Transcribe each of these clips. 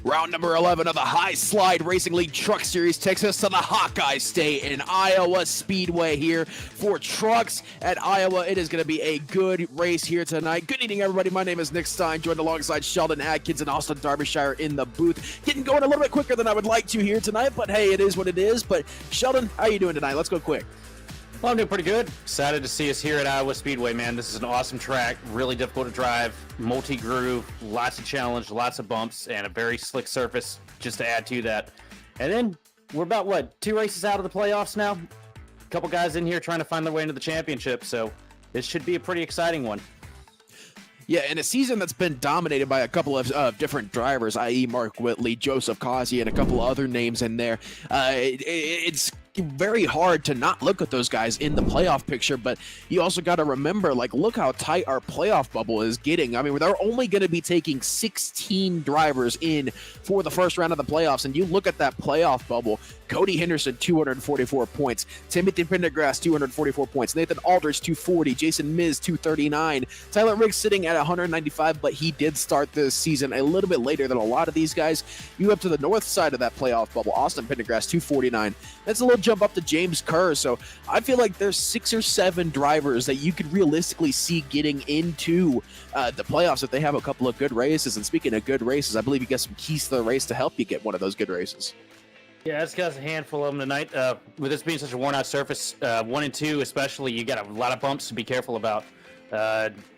Round number 11 of the High Slide Racing League Truck Series takes us to the Hawkeye State in Iowa Speedway here for trucks at Iowa. It is going to be a good race here tonight. Good evening, everybody. My name is Nick Stein, joined alongside Sheldon Atkins and Austin Derbyshire in the booth. Getting going a little bit quicker than I would like to here tonight, but hey, it is what it is. But Sheldon, how are you doing tonight? Let's go quick. Well, I'm doing pretty good. Excited to see us here at Iowa Speedway, man. This is an awesome track, really difficult to drive, multi-groove, lots of challenge, lots of bumps, and a very slick surface just to add to that. And then we're about, 2 races out of the playoffs now? A couple guys in here trying to find their way into the championship, so this should be a pretty exciting one. Yeah, in a season that's been dominated by a couple of different drivers, i.e. Mark Whitley, Joseph Causey, and a couple of other names in there, it's very hard to not look at those guys in the playoff picture, but you also got to remember, like, look how tight our playoff bubble is getting. I mean, they're only going to be taking 16 drivers in for the first round of the playoffs, and you look at that playoff bubble. Cody Henderson, 244 points. Timothy Pendergrass, 244 points. Nathan Aldridge, 240. Jason Miz, 239. Tyler Riggs sitting at 195, but he did start this season a little bit later than a lot of these guys. You up to the north side of that playoff bubble. Austin Pendergrass, 249. That's a little jump up to James Kerr. So I feel like there's 6 or 7 drivers that you could realistically see getting into the playoffs if they have a couple of good races. And speaking of good races, I believe you get some keys to the race to help you get one of those good races. Yeah, it's got a handful of them tonight. With this being such a worn-out surface, 1 and 2 especially, you got a lot of bumps to be careful about.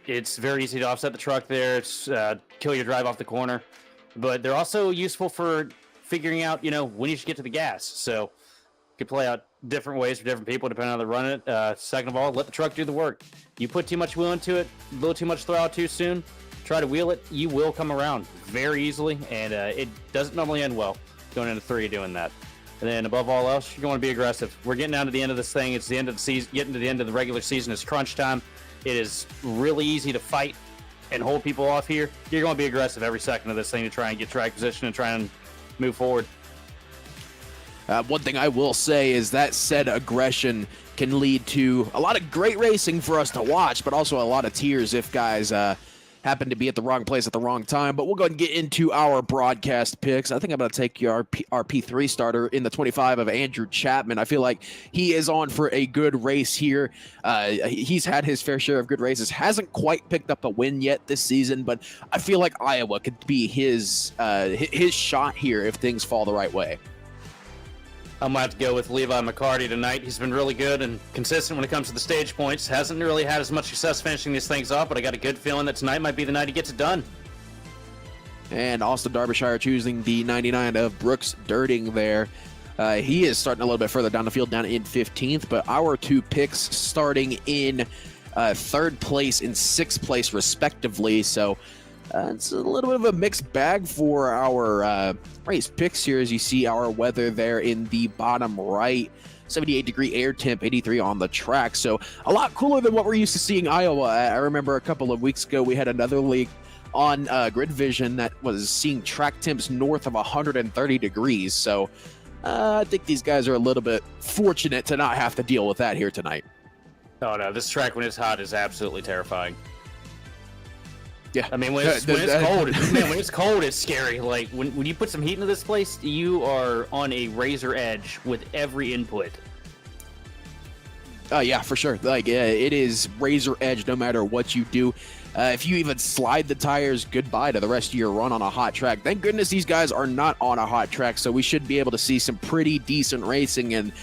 It's very easy to offset the truck there. It's kill your drive off the corner. But they're also useful for figuring out, when you should get to the gas. So you can play out different ways for different people depending on how they run it. Second of all, let the truck do the work. You put too much wheel into it, a little too much throw out too soon, try to wheel it, you will come around very easily, and it doesn't normally end well. Going into 3 doing that. And then above all else, you're going to be aggressive. We're getting down to the end of this thing. It's the end of the season. Getting to the end of the regular season is crunch time. It is really easy to fight and hold people off here. You're going to be aggressive every second of this thing to try and get track position and try and move forward. One thing I will say is that said aggression can lead to a lot of great racing for us to watch, but also a lot of tears if guys happen to be at the wrong place at the wrong time. But we'll go ahead and get into our broadcast picks. I think I'm going to take our P3 starter in the 25 of Andrew Chapman. I feel like he is on for a good race here. He's had his fair share of good races. Hasn't quite picked up a win yet this season, but I feel like Iowa could be his shot here if things fall the right way. I'm going to have to go with Levi McCarty tonight. He's been really good and consistent when it comes to the stage points. Hasn't really had as much success finishing these things off, but I got a good feeling that tonight might be the night he gets it done. And Austin Derbyshire choosing the 99 of Brooks Dirting there. He is starting a little bit further down the field, down in 15th, but our 2 picks starting in 3rd place and 6th place respectively. So it's a little bit of a mixed bag for our race picks here, as you see our weather there in the bottom right. 78-degree air temp, 83 on the track. So a lot cooler than what we're used to seeing Iowa. I remember a couple of weeks ago we had another league on GridVision that was seeing track temps north of 130 degrees. So I think these guys are a little bit fortunate to not have to deal with that here tonight. Oh no, this track when it's hot is absolutely terrifying. Yeah, I mean, when it's cold, man, when it's cold, it's scary. Like, when you put some heat into this place, you are on a razor edge with every input. Yeah, for sure. Like, it is razor edge no matter what you do. If you even slide the tires, goodbye to the rest of your run on a hot track. Thank goodness these guys are not on a hot track, so we should be able to see some pretty decent racing. And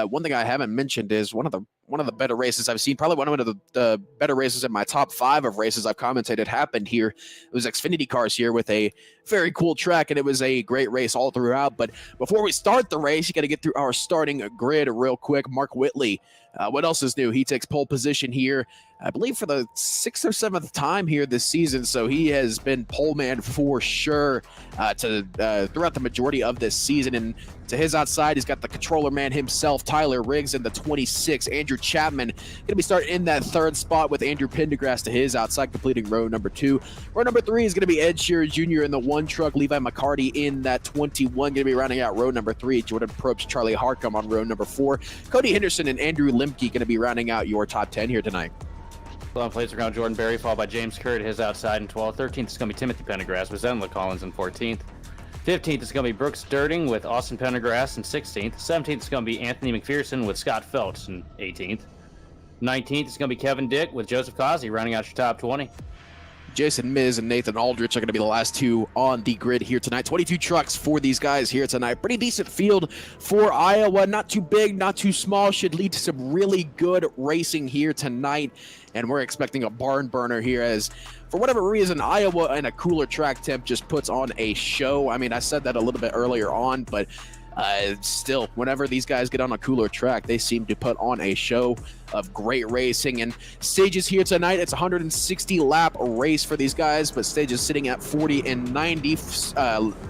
one thing I haven't mentioned is one of the better races I've seen, probably one of the better races in my top 5 of races I've commentated happened here. It was Xfinity cars here with a very cool track, and it was a great race all throughout. But before we start the race, you got to get through our starting grid real quick. Mark Whitley, what else is new? He takes pole position here, I believe, for the 6th or 7th time here this season. So he has been pole man for sure throughout the majority of this season. And to his outside, he's got the controller man himself, Tyler Riggs, in the 26. Andrew Chapman going to be starting in that 3rd spot with Andrew Pendergrass to his outside, completing row number 2. Row number 3 is going to be Ed Shearer Jr. in the 1 truck, Levi McCarty in that 21, going to be rounding out row number 3. Jordan Probst, Charlie Harcum on row number 4. Cody Henderson and Andrew Lemke going to be rounding out your top 10 here tonight. On plates are going Jordan Berry, followed by James Kerr to his outside in 12th. 13th is going to be Timothy Pendergrass with Zenla Collins in 14th. 15th is going to be Brooks Dirting with Austin Pendergrass in 16th. 17th is going to be Anthony McPherson with Scott Phelps in 18th. 19th is going to be Kevin Dick with Joseph Kazi rounding out your top 20. Jason Miz and Nathan Aldrich are going to be the last two on the grid here tonight. 22 trucks for these guys here tonight. Pretty decent field for Iowa. Not too big, not too small. Should lead to some really good racing here tonight. And we're expecting a barn burner here as, for whatever reason, Iowa and a cooler track temp just puts on a show. I mean, I said that a little bit earlier on, but still, whenever these guys get on a cooler track, they seem to put on a show of great racing. And stages here tonight, it's a 160 lap race for these guys, but stages sitting at 40 and 90.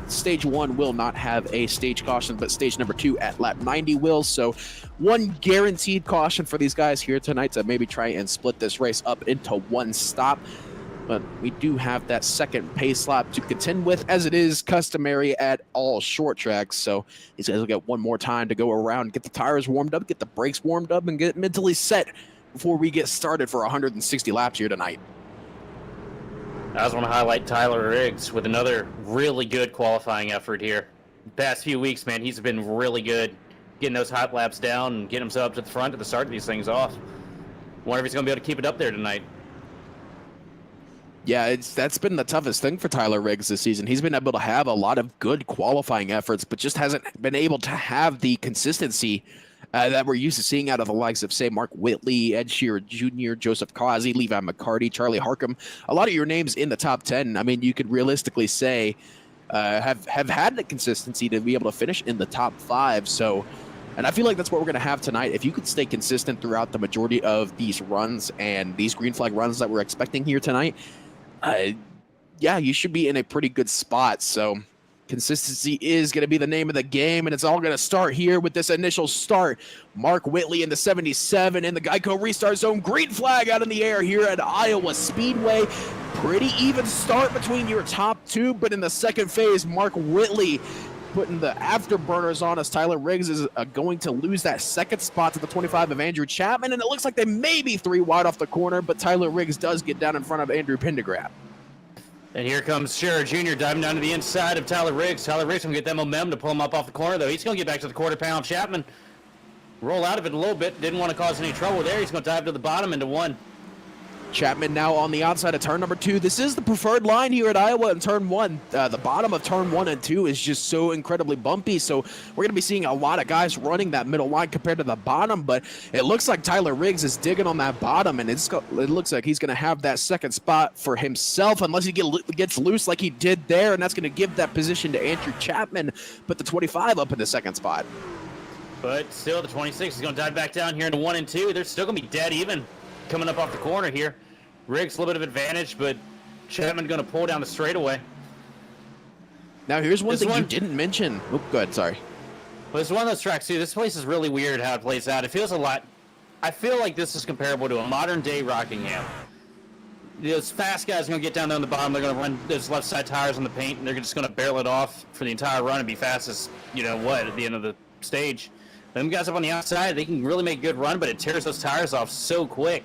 Stage 1 will not have a stage caution, but stage number 2 at lap 90 will. So one guaranteed caution for these guys here tonight to maybe try and split this race up into one stop. But we do have that second pace lap to contend with, as it is customary at all short tracks. So these guys will get one more time to go around, get the tires warmed up, get the brakes warmed up, and get mentally set before we get started for 160 laps here tonight. I just want to highlight Tyler Riggs with another really good qualifying effort here. The past few weeks, man, he's been really good getting those hot laps down and getting himself up to the front at the start of these things off. Wonder if he's going to be able to keep it up there tonight. Yeah, that's been the toughest thing for Tyler Riggs this season. He's been able to have a lot of good qualifying efforts, but just hasn't been able to have the consistency that we're used to seeing out of the likes of, say, Mark Whitley, Ed Sheeran Jr., Joseph Kazi, Levi McCarty, Charlie Harcum. A lot of your names in the top 10, I mean, you could realistically say have had the consistency to be able to finish in the top 5. So, and I feel like that's what we're going to have tonight. If you could stay consistent throughout the majority of these runs and these green flag runs that we're expecting here tonight, yeah, you should be in a pretty good spot. So consistency is going to be the name of the game, and it's all going to start here with this initial start. Mark Whitley in the 77 in the Geico restart zone. Green flag out in the air here at Iowa Speedway. Pretty even start between your top two, but in the second phase, Mark Whitley putting the afterburners on as Tyler Riggs is going to lose that second spot to the 25 of Andrew Chapman, and it looks like they may be 3 wide off the corner, but Tyler Riggs does get down in front of Andrew Pendergrass. And here comes Scherer Jr. diving down to the inside of Tyler Riggs. Tyler Riggs going to get that momentum to pull him up off the corner, though. He's going to get back to the quarter pound. Chapman roll out of it a little bit. Didn't want to cause any trouble there. He's going to dive to the bottom into 1. Chapman now on the outside of turn number 2. This is the preferred line here at Iowa in turn 1. The bottom of turn 1 and 2 is just so incredibly bumpy, so we're going to be seeing a lot of guys running that middle line compared to the bottom, but it looks like Tyler Riggs is digging on that bottom, and it looks like he's going to have that second spot for himself unless he gets loose like he did there, and that's going to give that position to Andrew Chapman, put the 25 up in the second spot. But still, the 26 is going to dive back down here into 1 and 2. They're still going to be dead even coming up off the corner here. Riggs a little bit of advantage, but Chapman going to pull down the straightaway. Now, here's one thing you didn't mention. Oh, go ahead, sorry. Well, it's one of those tracks, too. This place is really weird how it plays out. It feels a lot... I feel like this is comparable to a modern-day Rockingham. Those fast guys are going to get down there on the bottom. They're going to run those left side tires on the paint, and they're just going to barrel it off for the entire run and be fast as, you know what, at the end of the stage. Them guys up on the outside, they can really make a good run, but it tears those tires off so quick.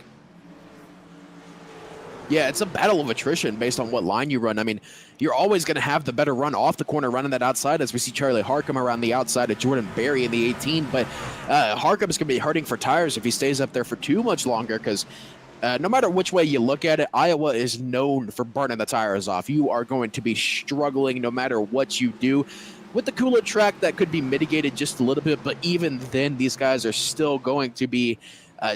Yeah, it's a battle of attrition based on what line you run. I mean, you're always going to have the better run off the corner running that outside, as we see Charlie Harcum around the outside of Jordan Berry in the 18. But Harcum is going to be hurting for tires if he stays up there for too much longer, because no matter which way you look at it, Iowa is known for burning the tires off. You are going to be struggling no matter what you do. With the cooler track, that could be mitigated just a little bit, but even then, these guys are still going to be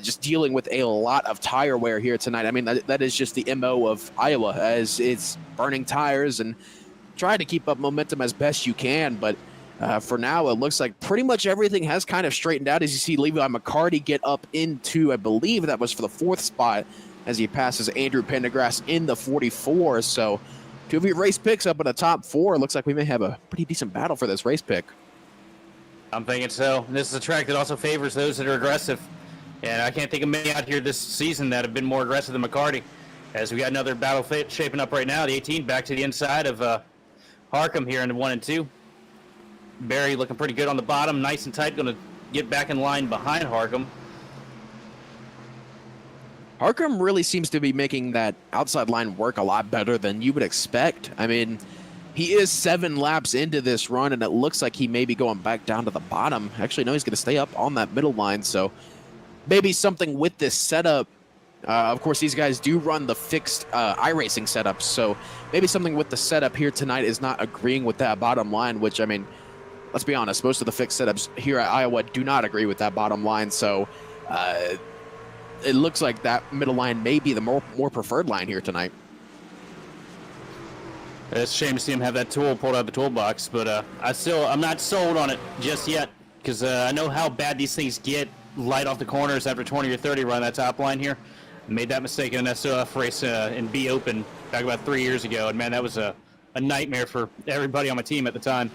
just dealing with a lot of tire wear here tonight. I mean, that is just the MO of Iowa, as it's burning tires and trying to keep up momentum as best you can. But for now, it looks like pretty much everything has kind of straightened out, as you see Levi McCarty get up into, I believe that was for the 4th spot, as he passes Andrew Pendergrass in the 44. So 2 of your race picks up in the top 4. It looks like we may have a pretty decent battle for this race pick. I'm thinking so. This is a track that also favors those that are aggressive. And I can't think of many out here this season that have been more aggressive than McCarty. As we got another battle shaping up right now. The 18 back to the inside of Harcum here in the 1 and 2. Berry looking pretty good on the bottom. Nice and tight. Going to get back in line behind Harcum. Harcum really seems to be making that outside line work a lot better than you would expect. I mean, He is 7 laps into this run, and it looks like he may be going back down to the bottom. Actually, no, he's going to stay up on that middle line, so maybe something with this setup. Of course, these guys do run the fixed iRacing setup, so maybe something with the setup here tonight is not agreeing with that bottom line, which, I mean, let's be honest, most of the fixed setups here at Iowa do not agree with that bottom line, so it looks like that middle line may be the more preferred line here tonight. It's a shame to see him have that tool pulled out of the toolbox, but I'm not sold on it just yet, because I know how bad these things get light off the corners after 20 or 30 run that top line here. I made that mistake in an SOF race in B Open back about 3 years ago, and man, that was a nightmare for everybody on my team at the time.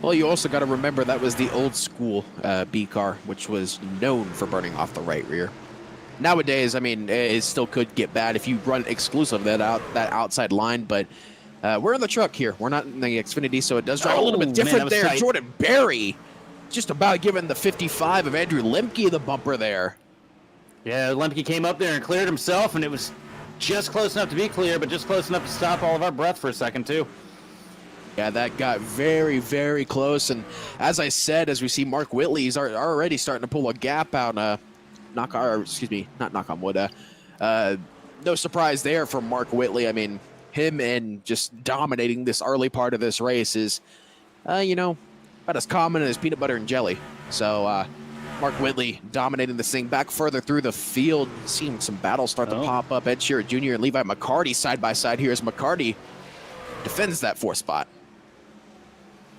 Well, you also got to remember that was the old school B car, which was known for burning off the right rear. Nowadays, I mean, it still could get bad if you run exclusive that outside line, but we're in the truck here. We're not in the Xfinity, so it does drive a little bit different there. Tight. Jordan Berry just about giving the 55 of Andrew Lemke the bumper there. Yeah, Lemke came up there and cleared himself, and it was just close enough to be clear, but just close enough to stop all of our breath for a second, too. Yeah, that got very, very close, and as I said, as we see Mark Whitley, he's already starting to pull a gap out, not knock on wood. No surprise there for Mark Whitley. I mean, him and just dominating this early part of this race is, about as common as peanut butter and jelly. So, Mark Whitley dominating this thing back further through the field, seeing some battles start to pop up. Ed Shearer Jr. and Levi McCarty side by side here as McCarty defends that 4th spot.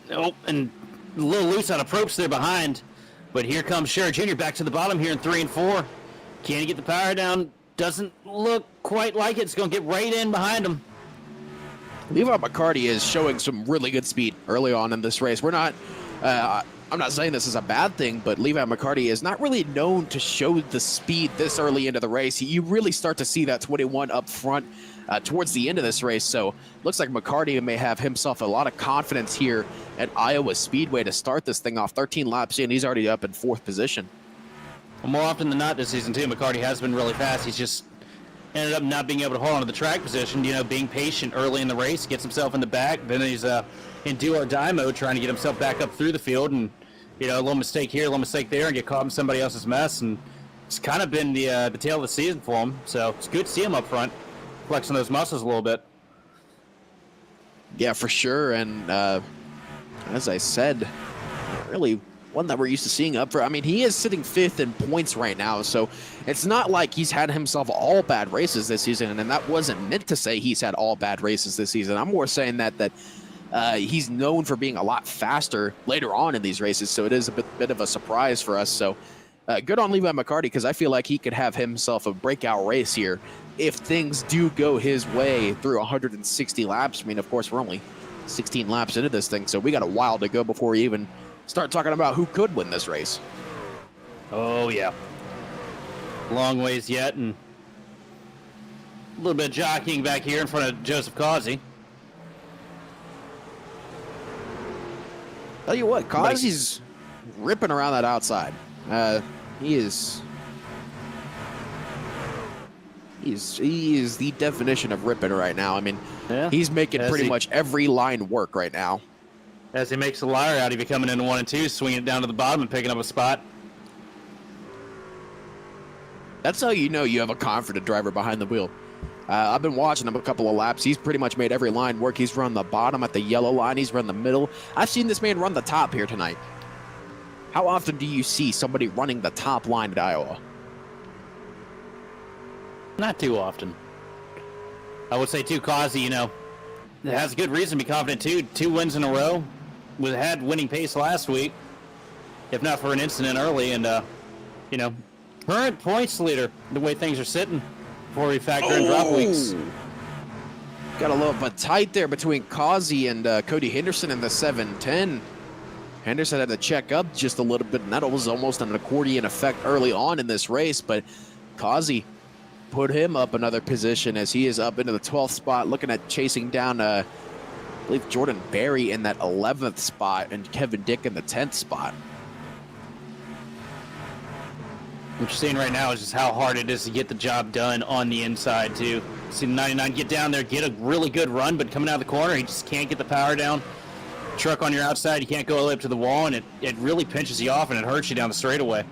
Nope, and a little loose on approach there behind. But here comes Shearer Jr. back to the bottom here in 3 and 4. Can he get the power down? Doesn't look quite like it. It's going to get right in behind him. Levi McCarty is showing some really good speed early on in this race. I'm not saying this is a bad thing, but Levi McCarty is not really known to show the speed this early into the race. You really start to see that 21 up front towards the end of this race. So looks like McCarty may have himself a lot of confidence here at Iowa Speedway to start this thing off. 13 laps in, he's already up in 4th position. Well, more often than not this season, too, McCarty has been really fast. He's just ended up not being able to hold on to the track position, being patient early in the race, gets himself in the back. Then he's in do or die mode, trying to get himself back up through the field. And, a little mistake here, a little mistake there, and get caught in somebody else's mess. And it's kind of been the tail of the season for him. So it's good to see him up front, flexing those muscles a little bit. Yeah, for sure. And as I said, really one that we're used to seeing up for. I mean, he is sitting 5th in points right now, so it's not like he's had himself all bad races this season, and that wasn't meant to say he's had all bad races this season. I'm more saying that he's known for being a lot faster later on in these races, so it is a bit of a surprise for us. So good on Levi McCarty, because I feel like he could have himself a breakout race here if things do go his way through 160 laps. I mean, of course, we're only 16 laps into this thing, so we got a while to go before we even start talking about who could win this race. Oh, yeah. Long ways yet, and a little bit of jockeying back here in front of Joseph Causey. Tell you what, Causey's ripping around that outside. He is the definition of ripping right now. I mean, he's making pretty much every line work right now. As he makes the liar out, he'd be coming into 1 and 2, swinging it down to the bottom and picking up a spot. That's how you know you have a confident driver behind the wheel. I've been watching him a couple of laps. He's pretty much made every line work. He's run the bottom at the yellow line. He's run the middle. I've seen this man run the top here tonight. How often do you see somebody running the top line at Iowa? Not too often. I would say, too, Causey, has a good reason to be confident, too. 2 wins in a row. Had winning pace last week, if not for an incident early. And, current points leader, the way things are sitting before we factor in drop weeks. Got a little bit tight there between Causey and Cody Henderson in the 7-10. Henderson had to check up just a little bit, and that was almost an accordion effect early on in this race, but Causey put him up another position as he is up into the 12th spot, looking at chasing down, I believe, Jordan Berry in that 11th spot and Kevin Dick in the 10th spot. What you're seeing right now is just how hard it is to get the job done on the inside, too. See the 99 get down there, get a really good run, but coming out of the corner, he just can't get the power down. Truck on your outside, you can't go all the way up to the wall, and it really pinches you off, and it hurts you down the straightaway.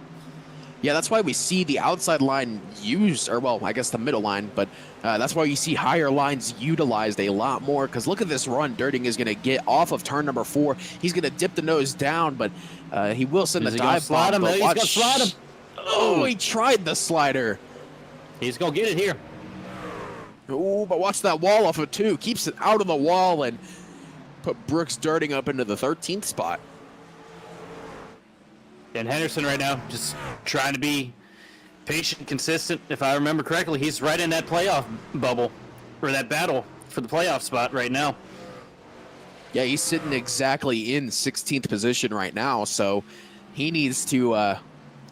Yeah, that's why we see the outside line used, or well, I guess the middle line, but that's why you see higher lines utilized a lot more, because look at this run Dirting is going to get off of turn number 4. He's going to dip the nose down, but he will send the dive bomb. He's going to slide him. Oh, he tried the slider. He's going to get it here. Oh, but watch that wall off of 2. Keeps it out of the wall and put Brooks Dirting up into the 13th spot. And Henderson right now just trying to be patient, consistent. If I remember correctly, he's right in that playoff bubble, or that battle for the playoff spot right now. Yeah, he's sitting exactly in 16th position right now, so he needs to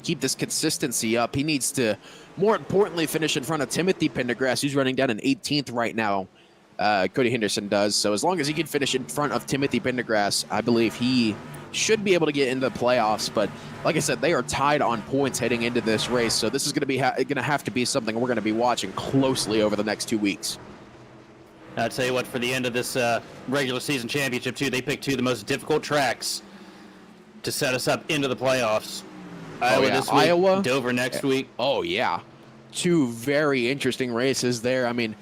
keep this consistency up. He needs to, more importantly, finish in front of Timothy Pendergrass, who's running down in 18th right now. Cody Henderson does. So as long as he can finish in front of Timothy Pendergrass, I believe he should be able to get into the playoffs. But like I said, they are tied on points heading into this race. So this is going to be going to have to be something we're going to be watching closely over the next 2 weeks. I'll tell you what, for the end of this regular season championship, too, they picked 2 of the most difficult tracks to set us up into the playoffs. Iowa this week, Iowa, Dover next week. Oh, yeah. 2 very interesting races there. I mean,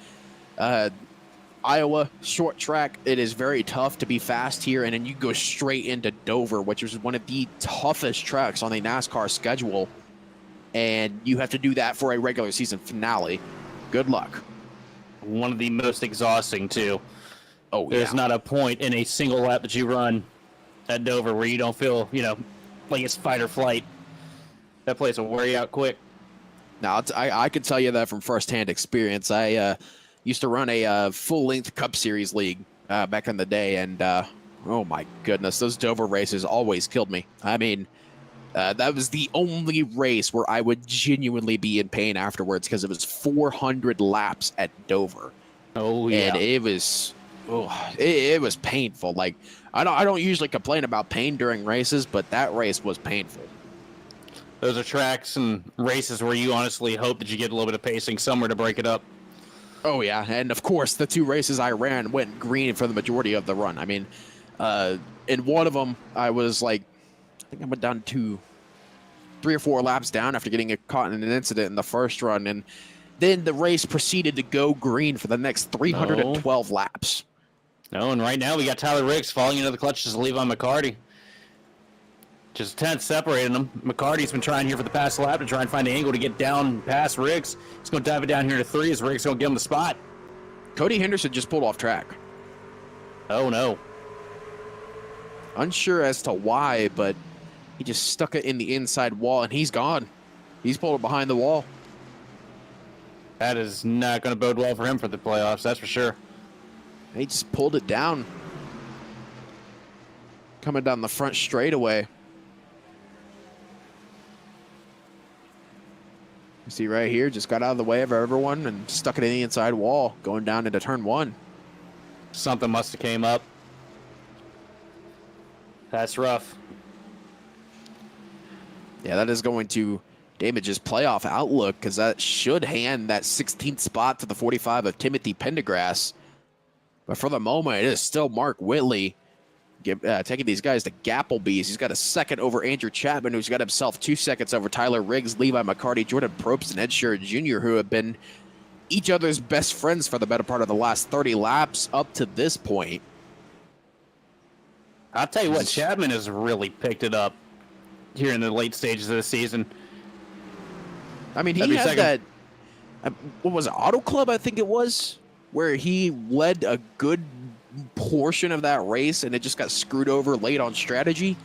Iowa, short track, it is very tough to be fast here, and then you go straight into Dover, which is one of the toughest tracks on the NASCAR schedule, and you have to do that for a regular season finale. Good luck. One of the most exhausting, too. Oh, yeah. There's not a point in a single lap that you run at Dover where you don't feel, like it's fight or flight. That place will wear you out quick. Now, I could tell you that from firsthand experience. I used to run a full-length Cup Series league back in the day, and oh my goodness, those Dover races always killed me. I mean, that was the only race where I would genuinely be in pain afterwards, because it was 400 laps at Dover. Oh yeah, and it was painful. Like I don't usually complain about pain during races, but that race was painful. Those are tracks and races where you honestly hope that you get a little bit of pacing somewhere to break it up. Oh, yeah, and of course, the 2 races I ran went green for the majority of the run. I mean, in one of them, I was like, I think I went down to 3 or 4 laps down after getting caught in an incident in the first run, and then the race proceeded to go green for the next 312 laps. No, and right now we got Tyler Riggs falling into the clutches of Levi McCarty. Just 10th separating them. McCarty's been trying here for the past lap to try and find an angle to get down past Riggs. He's going to dive it down here to 3 as Riggs going to give him the spot. Cody Henderson just pulled off track. Oh, no. Unsure as to why, but he just stuck it in the inside wall, and he's gone. He's pulled it behind the wall. That is not going to bode well for him for the playoffs, that's for sure. He just pulled it down. Coming down the front straightaway. You see right here, just got out of the way of everyone and stuck it in the inside wall, going down into turn 1. Something must have came up. That's rough. Yeah, that is going to damage his playoff outlook, because that should hand that 16th spot to the 45 of Timothy Pendergrass. But for the moment, it is still Mark Whitley taking these guys to Gapplebee's. He's got a second over Andrew Chapman, who's got himself 2 seconds over Tyler Riggs, Levi McCarty, Jordan Probst, and Ed Sheeran Jr., who have been each other's best friends for the better part of the last 30 laps up to this point. I'll tell you what, Chapman has really picked it up here in the late stages of the season. I mean, he had that, what was it, Auto Club, I think it was, where he led a good portion of that race, and it just got screwed over late on strategy.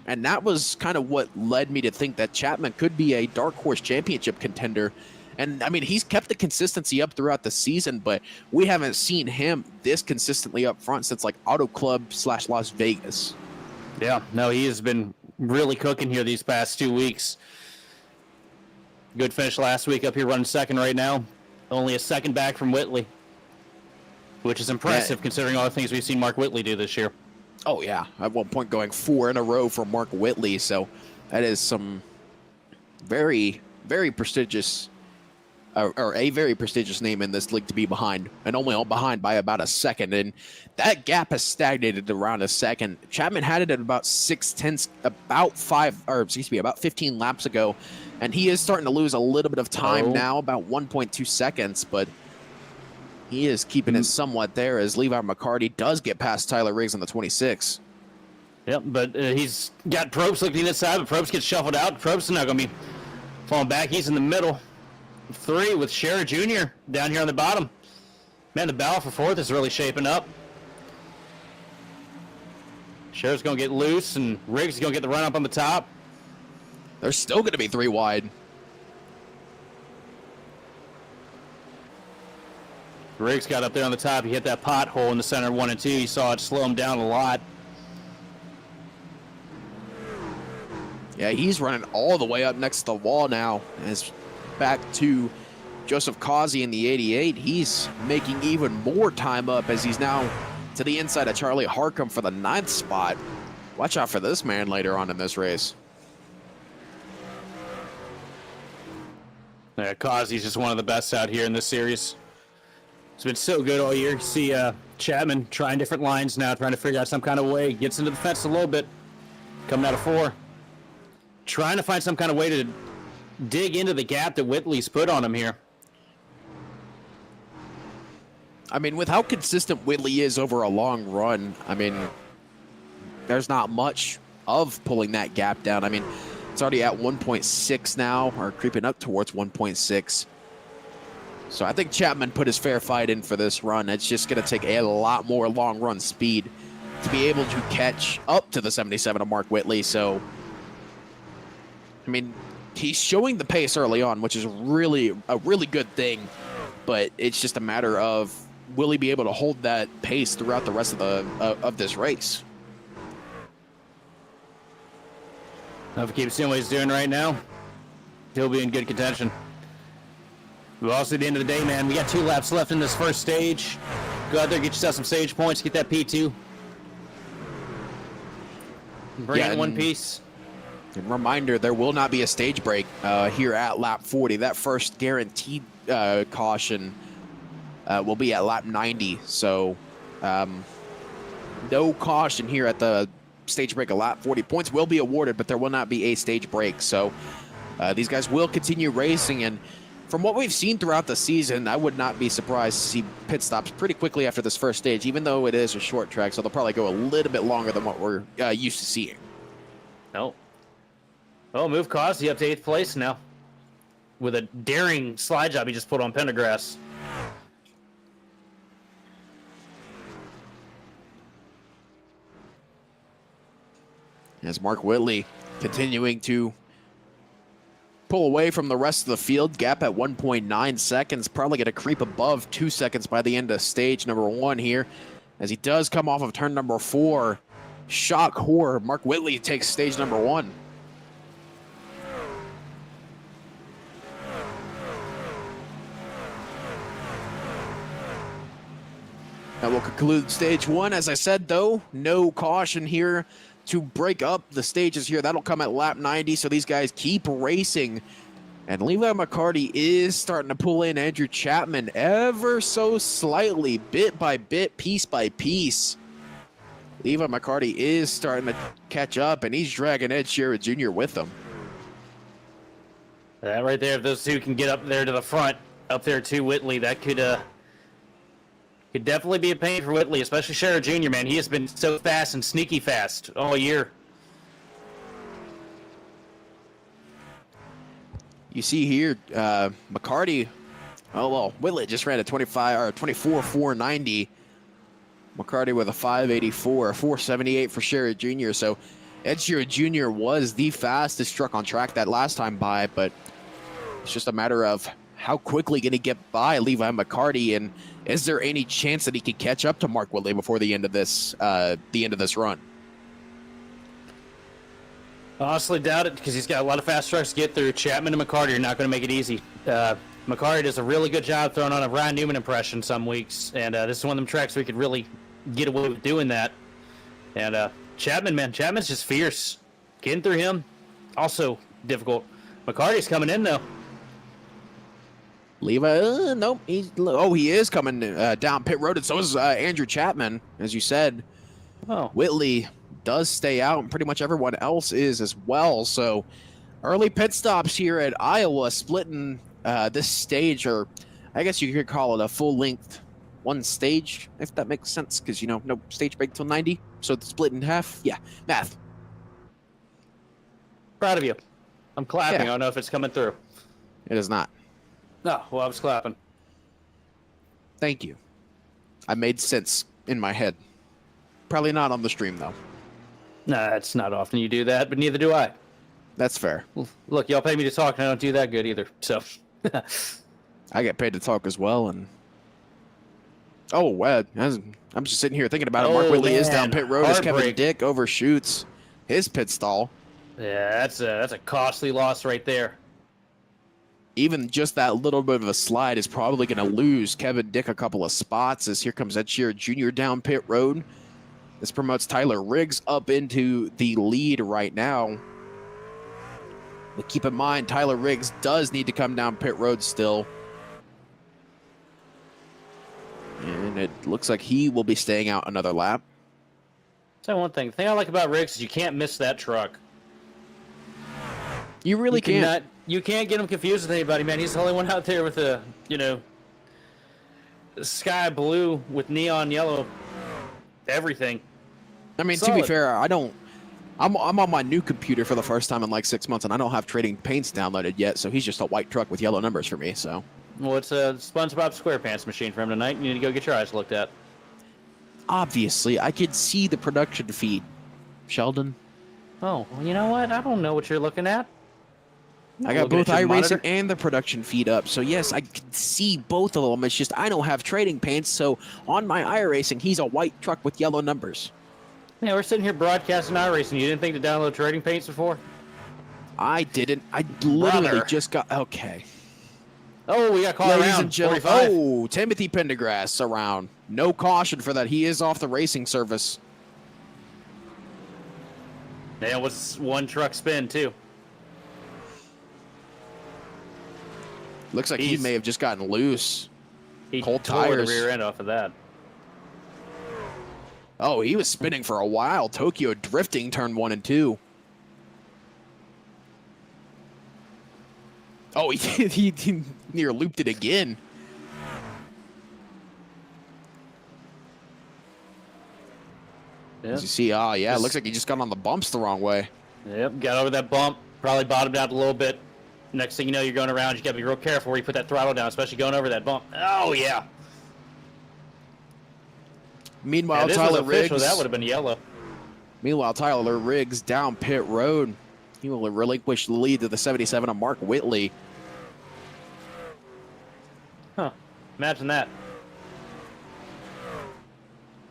And that was kind of what led me to think that Chapman could be a dark horse championship contender. And I mean, he's kept the consistency up throughout the season, but we haven't seen him this consistently up front since like Auto Club / Las Vegas. Yeah, no, he has been really cooking here these past 2 weeks. Good finish last week, up here running second right now. Only a second back from Whitley, which is impressive considering all the things we've seen Mark Whitley do this year. Oh, yeah. At one point going 4 in a row for Mark Whitley. So that is some very, very prestigious or a very prestigious name in this league to be behind, and only behind by about a second. And that gap has stagnated around a second. Chapman had it at about 6/10, about 15 laps ago, and he is starting to lose a little bit of time now, about 1.2 seconds, but he is keeping it somewhat there as Levi McCarty does get past Tyler Riggs on the 26. Yep, but he's got Probst looking inside, but Probst gets shuffled out. Probst is not going to be falling back. He's in the middle. 3 with Scherer Jr. down here on the bottom. Man, the battle for 4th is really shaping up. Scherer's going to get loose, and Riggs is going to get the run up on the top. They're still going to be 3 wide. Riggs got up there on the top. He hit that pothole in the center 1 and 2. You saw it slow him down a lot. Yeah, he's running all the way up next to the wall now. As back to Joseph Causey in the 88. He's making even more time up as he's now to the inside of Charlie Harcum for the 9th spot. Watch out for this man later on in this race. Yeah, Causey's just one of the best out here in this series. It's been so good all year. You see Chapman trying different lines now, trying to figure out some kind of way. Gets into the fence a little bit, coming out of 4. Trying to find some kind of way to dig into the gap that Whitley's put on him here. I mean, with how consistent Whitley is over a long run, I mean, there's not much of pulling that gap down. I mean, it's already at 1.6 now, or creeping up towards 1.6. So I think Chapman put his fair fight in for this run. It's just going to take a lot more long run speed to be able to catch up to the 77 of Mark Whitley. So, I mean, he's showing the pace early on, which is really a really good thing, but it's just a matter of will he be able to hold that pace throughout the rest of the of this race. If he keeps doing what he's doing right now, he'll be in good contention. But also at the end of the day, man, we got 2 laps left in this first stage. Go out there, get yourself some stage points, get that P2. Bring it in one piece. And reminder, there will not be a stage break here at lap 40. That first guaranteed caution will be at lap 90. So no caution here at the stage break of lap 40. Points will be awarded, but there will not be a stage break. So these guys will continue racing. And from what we've seen throughout the season, I would not be surprised to see pit stops pretty quickly after this first stage, even though it is a short track. So they'll probably go a little bit longer than what we're used to seeing. No. Oh, move Causey up to 8th place now. With a daring slide job he just put on Pendergrass. As Mark Whitley continuing to pull away from the rest of the field. Gap at 1.9 seconds. Probably going to creep above 2 seconds by the end of stage number 1 here. As he does come off of turn number 4. Shock horror. Mark Whitley takes stage number 1. That will conclude stage 1. As I said, though, no caution here to break up the stages here. That'll come at lap 90, so these guys keep racing. And Levi McCarty is starting to pull in Andrew Chapman ever so slightly, bit by bit, piece by piece. Levi McCarty is starting to catch up, and he's dragging Ed Scherer Jr. with him. That right there, if those two can get up there to the front, up there to Whitley, that could definitely be a pain for Whitley, especially Scherer Jr., man. He has been so fast and sneaky fast all year. You see here, McCarty, Whitley just ran a 24.490. McCarty with a 584, 478 for Scherer Jr. So Ed Scherer Jr. was the fastest truck on track that last time by, but it's just a matter of how quickly can he get by Levi McCarty, and is there any chance that he could catch up to Mark Whitley before the end of this run? Honestly doubt it, because he's got a lot of fast trucks to get through. Chapman and McCarty are not going to make it easy. McCarty does a really good job throwing on a Ryan Newman impression some weeks, and this is one of them tracks where he could really get away with doing that. And Chapman, man, Chapman's just fierce. Getting through him, also difficult. McCarty's coming in, though. Levi, nope. He is coming down pit road, and so is Andrew Chapman, as you said. Oh, Whitley does stay out, and pretty much everyone else is as well. So early pit stops here at Iowa, splitting this stage, or I guess you could call it a full length one stage, if that makes sense, because no stage break till 90, so it's split in half. Yeah, math. proud of you. I'm clapping. Yeah. I don't know if it's coming through. It is not. No, well, I was clapping. Thank you. I made sense in my head. Probably not on the stream though. Nah, it's not often you do that, but neither do I. That's fair. Look, y'all pay me to talk, and I don't do that good either. So, I get paid to talk as well, and I'm just sitting here thinking about it. Mark Oh, Whitley is man. down pit road as Kevin Heartbreak. Dick overshoots his pit stall. yeah, that's a costly loss right there. Even just that little bit of a slide is probably going to lose Kevin Dick a couple of spots, as here comes Ed Sheeran Jr. down pit road. This promotes Tyler Riggs up into the lead right now. But keep in mind, Tyler Riggs does need to come down pit road still. And it looks like he will be staying out another lap. So one thing. The thing I like about Riggs is you can't miss that truck. You really can't. You can't get him confused with anybody, man. He's the only one out there with a, sky blue with neon yellow everything. I mean, to Solid. be fair, I'm on my new computer for the first time in like 6 months, and I don't have Trading Paints downloaded yet, so he's just a white truck with yellow numbers for me, so. Well, it's a SpongeBob SquarePants machine for him tonight. You need to go get your eyes looked at. Obviously, I could see the production feed. Sheldon? Oh, well, you know what? I don't know what you're looking at. I got Looking both at your iRacing monitor? and the production feed up, so yes, I can see both of them. It's just I don't have Trading Paints, so on my iRacing, he's a white truck with yellow numbers. Yeah, we're sitting here broadcasting iRacing. You didn't think to download Trading Paints before? I didn't. I literally Brother. just got... Okay. Oh, we got caught Ladies around. and gentlemen, 45. oh, Timothy Pendergrass around. No caution for that. He is off the racing service. Yeah, it was one truck spin, too. Looks like he He's- may have just gotten loose. He Cold tore tires. the rear end off of that. Oh, he was spinning for a while. Tokyo drifting turn 1 and 2. Oh, he near looped it again. Yeah. As you see, yeah, it looks like he just got on the bumps the wrong way. Yep, got over that bump. Probably bottomed out a little bit. Next thing you know, you're going around. You got to be real careful where you put that throttle down, especially going over that bump. Oh, yeah. Meanwhile, This Tyler was official. Riggs. That would have been yellow. Meanwhile, Tyler Riggs down pit road. He will relinquish the lead to the 77 of Mark Whitley. Huh. Imagine that.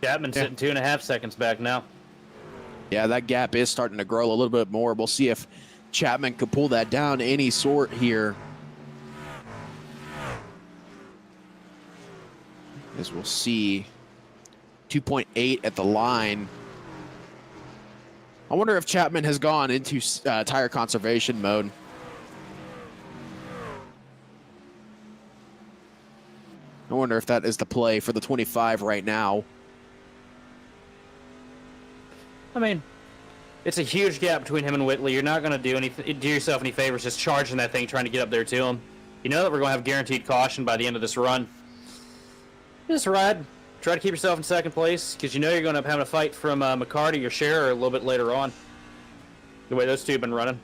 Chapman sitting 2.5 seconds back now. Yeah, that gap is starting to grow a little bit more. We'll see if Chapman could pull that down any sort here. As we'll see, 2.8 at the line. I wonder if Chapman has gone into tire conservation mode. I wonder if that is the play for the 25 right now. I mean, it's a huge gap between him and Whitley. You're not going to do yourself any favors just charging that thing, trying to get up there to him. You know that we're going to have guaranteed caution by the end of this run. Just ride. Try to keep yourself in second place, because you know you're going to have having a fight from McCarty or Scherer a little bit later on. The way those two have been running.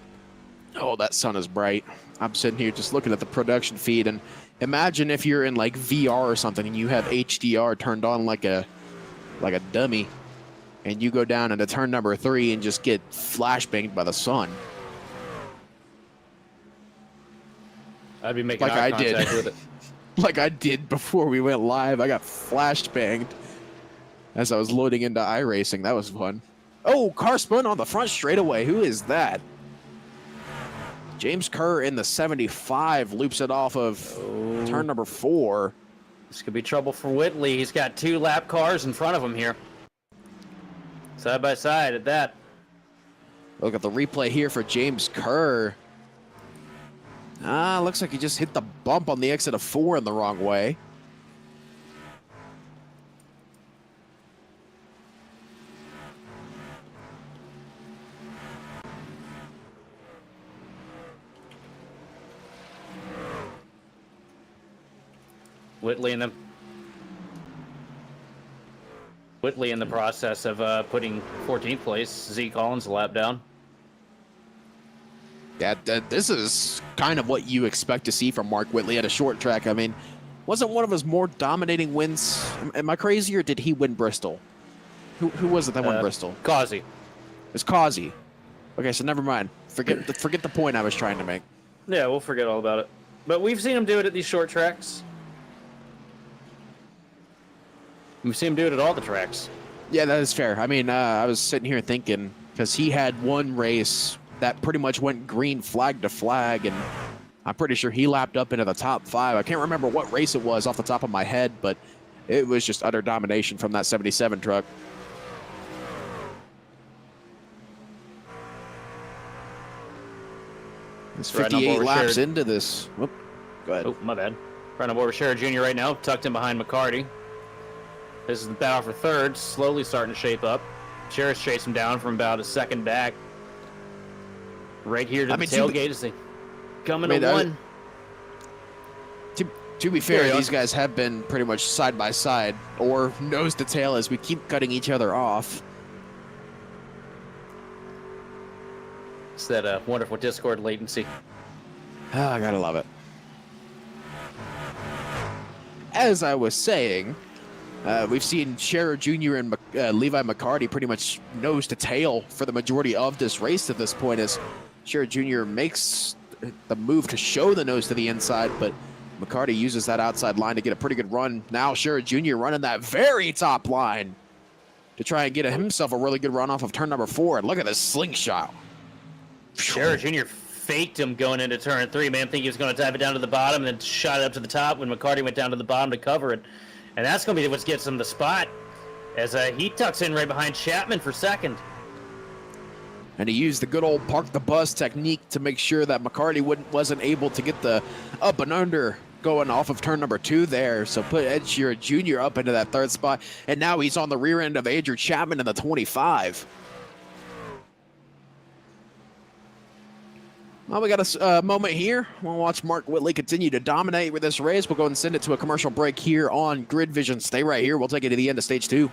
Oh, that sun is bright. I'm sitting here just looking at the production feed, and imagine if you're in like VR or something and you have HDR turned on like a dummy, and you go down into turn number 3 and just get flashbanged by the sun. I'd be making Like eye I contact did. with it. Like I did before we went live. I got flashbanged as I was loading into iRacing. That was fun. Oh, car spun on the front straightaway. Who is that? James Kerr in the 75 loops it off of turn number 4. This could be trouble for Whitley. He's got 2 lap cars in front of him here. Side by side at that. Look at the replay here for James Kerr. Looks like he just hit the bump on the exit of 4 in the wrong way. Whitley in the process of putting 14th place. Z Collins a lap down. Yeah, this is kind of what you expect to see from Mark Whitley at a short track. I mean, wasn't one of his more dominating wins? Am I crazy, or did he win Bristol? Who was it that won Bristol? Causey. It's Causey. Okay, so never mind. Forget the point I was trying to make. Yeah, we'll forget all about it. But we've seen him do it at these short tracks. We've seen him do it at all the tracks. Yeah, that is fair. I mean, I was sitting here thinking, because he had one race that pretty much went green flag to flag, and I'm pretty sure he lapped up into the top 5. I can't remember what race it was off the top of my head, but it was just utter domination from that 77 truck. It's 58 laps into this. Whoop, go ahead. Oh, my bad. Right on board with Sherrod Jr. right now, tucked in behind McCarty. This is the battle for third, slowly starting to shape up. Sherrod's chased him down from about a second back. Right here to the tailgate as they come into one. To be fair, these guys have been pretty much side by side or nose to tail as we keep cutting each other off. It's that wonderful Discord latency. Oh, I gotta love it. As I was saying, we've seen Sherrod Jr. and Levi McCarty pretty much nose to tail for the majority of this race at this point, as Sherrod Jr. makes the move to show the nose to the inside, but McCarty uses that outside line to get a pretty good run. Now Sherrod Jr. running that very top line to try and get himself a really good run off of turn number 4. And look at this slingshot. Sherrod Jr. faked him going into turn 3. Man, think he was going to dive it down to the bottom and then shot it up to the top when McCarty went down to the bottom to cover it. And that's going to be what gets him the spot as he tucks in right behind Chapman for second. And he used the good old park the bus technique to make sure that McCarty wasn't able to get the up and under going off of turn number 2 there. So put Ed Sheeran Jr. up into that 3rd spot. And now he's on the rear end of Andrew Chapman in the 25. Well, we got a moment here. We'll watch Mark Whitley continue to dominate with this race. We'll go and send it to a commercial break here on GridVision. Stay right here. We'll take it to the end of stage 2.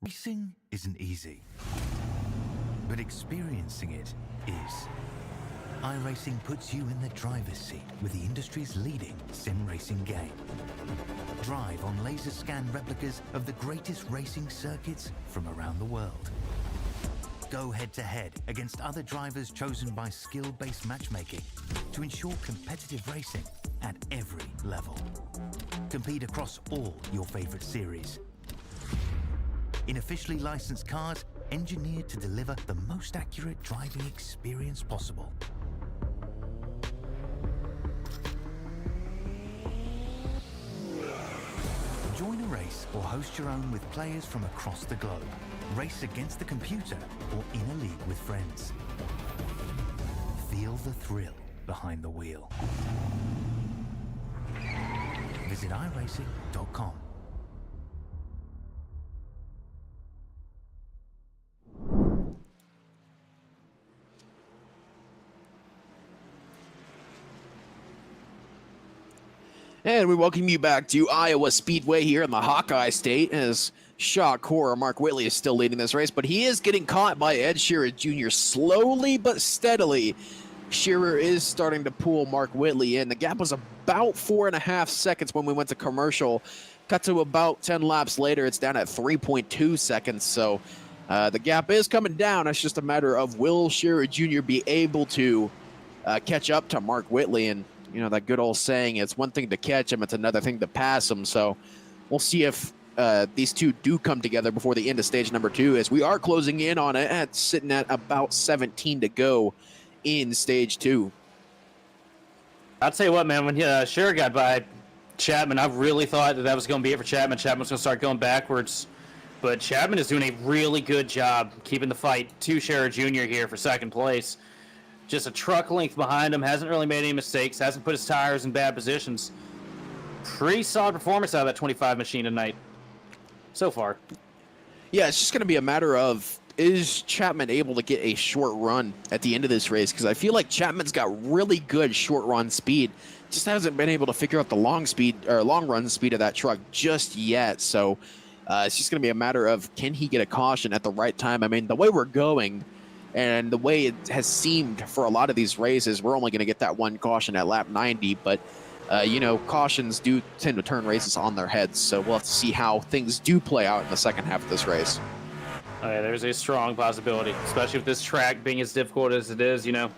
Racing isn't easy, but experiencing it is. iRacing puts you in the driver's seat with the industry's leading sim racing game. Drive on laser scan replicas of the greatest racing circuits from around the world. Go head-to-head against other drivers chosen by skill-based matchmaking to ensure competitive racing at every level. Compete across all your favorite series. In officially licensed cars, engineered to deliver the most accurate driving experience possible. Join a race or host your own with players from across the globe. Race against the computer or in a league with friends. Feel the thrill behind the wheel. Visit iRacing.com. And we welcome you back to Iowa Speedway here in the Hawkeye State, as Shock Horror Mark Whitley is still leading this race, but he is getting caught by Ed Shearer Jr. slowly but steadily. Shearer is starting to pull Mark Whitley in. The gap was about 4.5 seconds when we went to commercial. Cut to about 10 laps later, it's down at 3.2 seconds. So the gap is coming down. It's just a matter of will Shearer Jr. be able to catch up to Mark Whitley. And you know, that good old saying, it's one thing to catch him, it's another thing to pass him. So we'll see if these two do come together before the end of stage number 2, as we are closing in on it, at sitting at about 17 to go in stage 2. I'll tell you what, man, when Shearer got by Chapman, I really thought that was going to be it for Chapman. Chapman was going to start going backwards. But Chapman is doing a really good job keeping the fight to Shearer Jr. here for second place. Just a truck length behind him, hasn't really made any mistakes, hasn't put his tires in bad positions. Pretty solid performance out of that 25 machine tonight so far. Yeah, it's just going to be a matter of, is Chapman able to get a short run at the end of this race? Because I feel like Chapman's got really good short run speed, just hasn't been able to figure out the long run speed of that truck just yet. So it's just going to be a matter of, can he get a caution at the right time? I mean, the way we're going and the way it has seemed for a lot of these races, we're only going to get that one caution at lap 90, but you know, cautions do tend to turn races on their heads, so we'll have to see how things do play out in the second half of this race. Oh, yeah, there's a strong possibility, especially with this track being as difficult as it is. You know,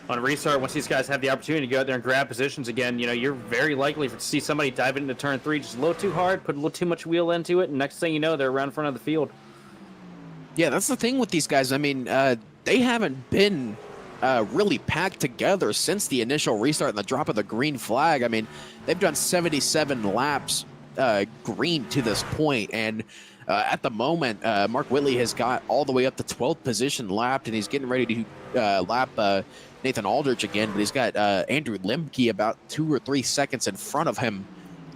on a restart, once these guys have the opportunity to go out there and grab positions again, you know, you're very likely to see somebody dive into turn 3 just a little too hard, put a little too much wheel into it, and next thing you know, they're around front of the field. Yeah, that's the thing with these guys. I mean, they haven't been really packed together since the initial restart and the drop of the green flag. I mean, they've done 77 laps green to this point, and at the moment, Mark Whitley has got all the way up to 12th position lapped, and he's getting ready to lap Nathan Aldrich again, but he's got Andrew Lemke about 2 or 3 seconds in front of him,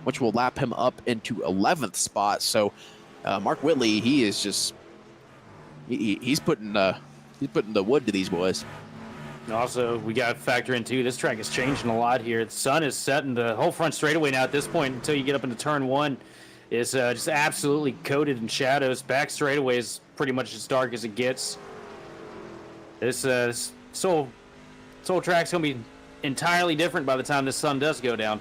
which will lap him up into 11th spot. So Mark Whitley, he is just he's putting the wood to these boys. Also, we got to factor in, too, this track is changing a lot here. The sun is setting the whole front straightaway now at this point until you get up into turn 1. Is just absolutely coated in shadows. Back straightaway is pretty much as dark as it gets. This whole track's going to be entirely different by the time the sun does go down.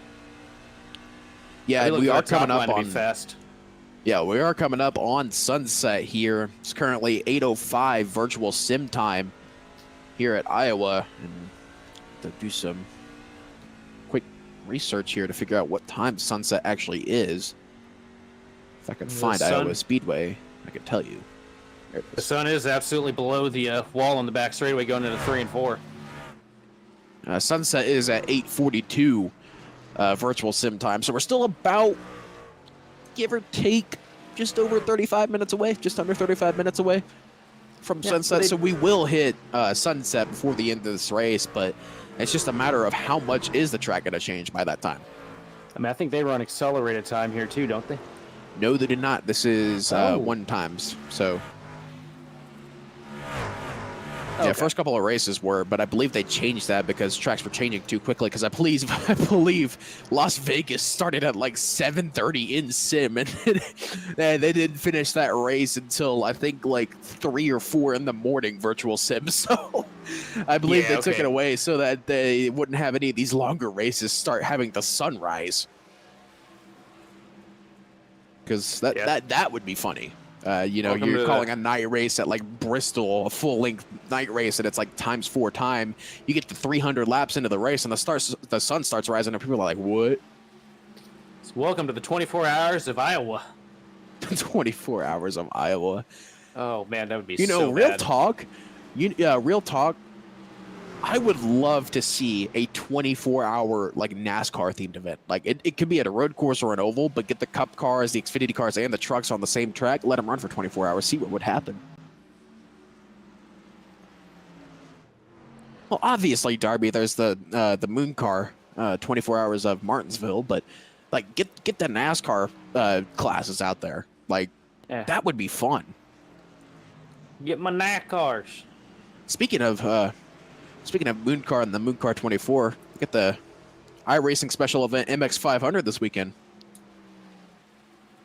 Yeah, we are coming up on fast. Yeah, we are coming up on sunset here. It's currently 8:05 virtual sim time here at Iowa, and to do some quick research here to figure out what time sunset actually is. If I can find Iowa Speedway, I can tell you. The sun is absolutely below the wall on the back straightaway going into 3 and 4. Sunset is at 8:42 virtual sim time, so we're still about, give or take, just over 35 minutes away, just under 35 minutes away from sunset. So we will hit sunset before the end of this race, but it's just a matter of how much is the track going to change by that time. I mean, I think they run accelerated time here too, don't they? No, they did not. This is 1 times. So Yeah, first couple of races were, but I believe they changed that because tracks were changing too quickly. Because I believe Las Vegas started at like 7:30 in sim, and they didn't finish that race until I think like 3 or 4 in the morning virtual sim. So I believe they took it away so that they wouldn't have any of these longer races start having the sunrise. Because that would be funny. You're calling a night race at like Bristol, a full-length night race, and it's like ×4 time. You get to 300 laps into the race, and the sun starts rising, and people are like, "What?" So welcome to the 24 hours of Iowa. 24 hours of Iowa. Oh man, that would be real talk. Real talk. I would love to see a 24-hour like NASCAR themed event. Like it could be at a road course or an oval, but get the Cup cars, the Xfinity cars, and the trucks on the same track. Let them run for 24 hours. See what would happen. Well, obviously, Darby, there's the Moon car, 24 hours of Martinsville, but like get the NASCAR classes out there. Like that would be fun. Get my NASCARs. Speaking of Moon Car and the Moon Car 24, get the iRacing special event MX 500 this weekend.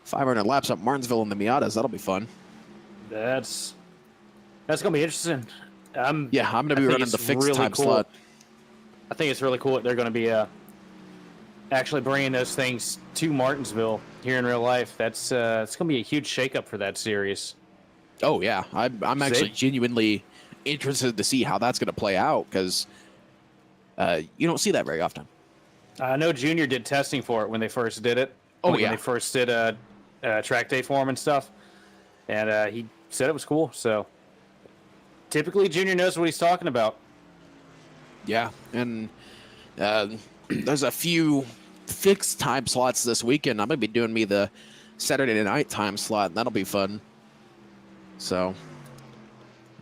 500 laps up Martinsville in the Miatas. That'll be fun. That's gonna be interesting. I'm gonna be running the fixed time slot. I think it's really cool that they're gonna be actually bringing those things to Martinsville here in real life. That's it's gonna be a huge shakeup for that series. Oh yeah, I'm actually genuinely interested to see how that's going to play out because you don't see that very often. I know Junior did testing for it when they first did it. When they first did track day for him and stuff, and he said it was cool. So typically, Junior knows what he's talking about. Yeah, and there's a few fixed time slots this weekend. I'm going to be doing me the Saturday night time slot, and that'll be fun. So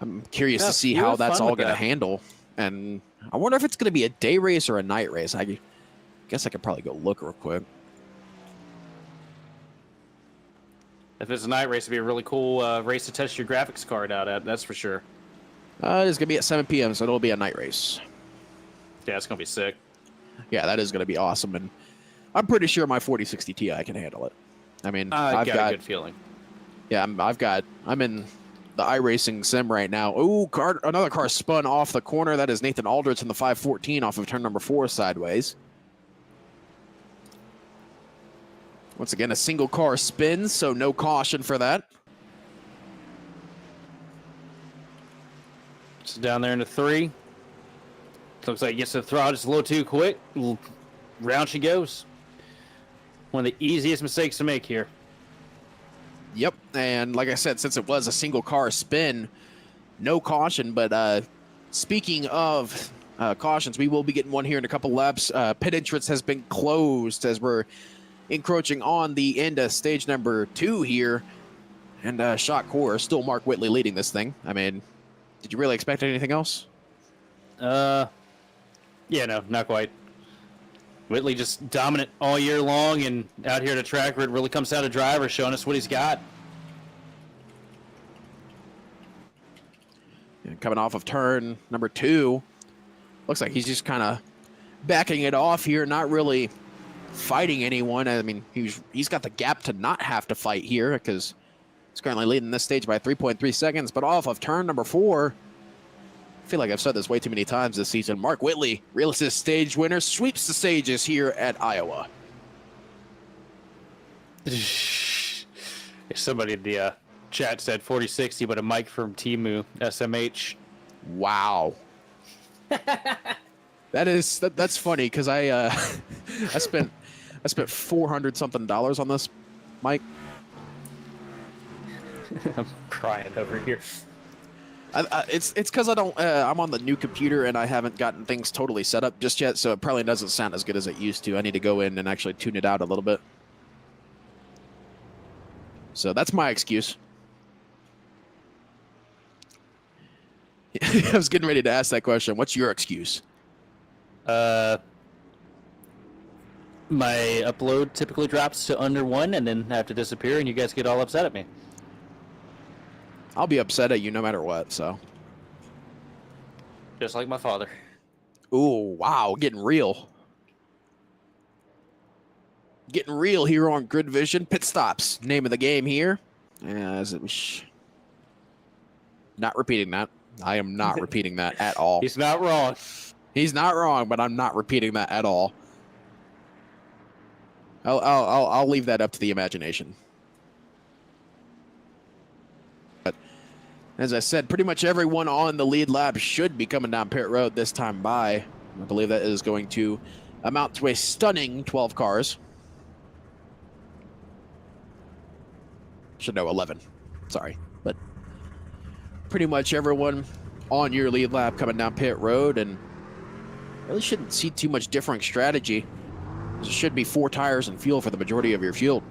I'm curious to see how that's all going to handle. And I wonder if it's going to be a day race or a night race. I guess I could probably go look real quick. If it's a night race, it'd be a really cool race to test your graphics card out at. That's for sure. It's going to be at 7 p.m., so it'll be a night race. Yeah, it's going to be sick. Yeah, that is going to be awesome. And I'm pretty sure my 4060 Ti can handle it. I mean, I've got a good feeling. Yeah, I'm in the iRacing sim right now. Oh, another car spun off the corner. That is Nathan Aldrich in the 514 off of turn number 4 sideways. Once again, a single car spins, so no caution for that. Just down there into 3. Looks like he gets to the throttle just a little too quick. Round she goes. One of the easiest mistakes to make here. Yep, and like I said, since it was a single car spin, no caution. But speaking of cautions, we will be getting one here in a couple laps. Pit entrance has been closed as we're encroaching on the end of stage number 2 here. And shot core, still Mark Whitley leading this thing. I mean, did you really expect anything else? Yeah, no, not quite. Whitley just dominant all year long, and out here at a track where it really comes out of driver, showing us what he's got. And coming off of turn number 2, looks like he's just kind of backing it off here, not really fighting anyone. I mean, he's got the gap to not have to fight here because he's currently leading this stage by 3.3 seconds. But off of turn number 4, I feel like I've said this way too many times this season. Mark Whitley, Real Assist stage winner, sweeps the stages here at Iowa. Somebody in the chat said 4060, but a mic from Temu SMH. Wow. That's funny because I spent $400 something on this mic. I'm crying over here. It's because I don't. I'm on the new computer and I haven't gotten things totally set up just yet, so it probably doesn't sound as good as it used to. I need to go in and actually tune it out a little bit. So that's my excuse. I was getting ready to ask that question. What's your excuse? My upload typically drops to under 1 and then have to disappear, and you guys get all upset at me. I'll be upset at you no matter what, so. just like my father. Ooh, wow, getting real. Getting real here on GridVision. Pit stops, name of the game here. Not repeating that. I am not repeating that at all. He's not wrong. He's not wrong, but I'm not repeating that at all. I'll leave that up to the imagination. But as I said, pretty much everyone on the lead lap should be coming down pit road this time by. I believe that is going to amount to a stunning 12 cars. Should know 11. Sorry, but pretty much everyone on your lead lap coming down pit road, and really shouldn't see too much different strategy. There should be 4 tires and fuel for the majority of your field.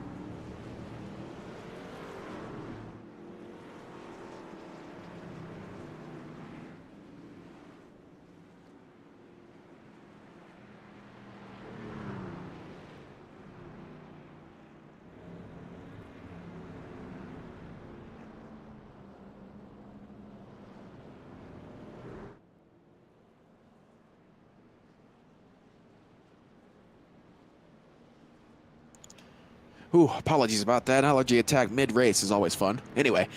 Ooh, apologies about that. Allergy attack mid-race is always fun. Anyway,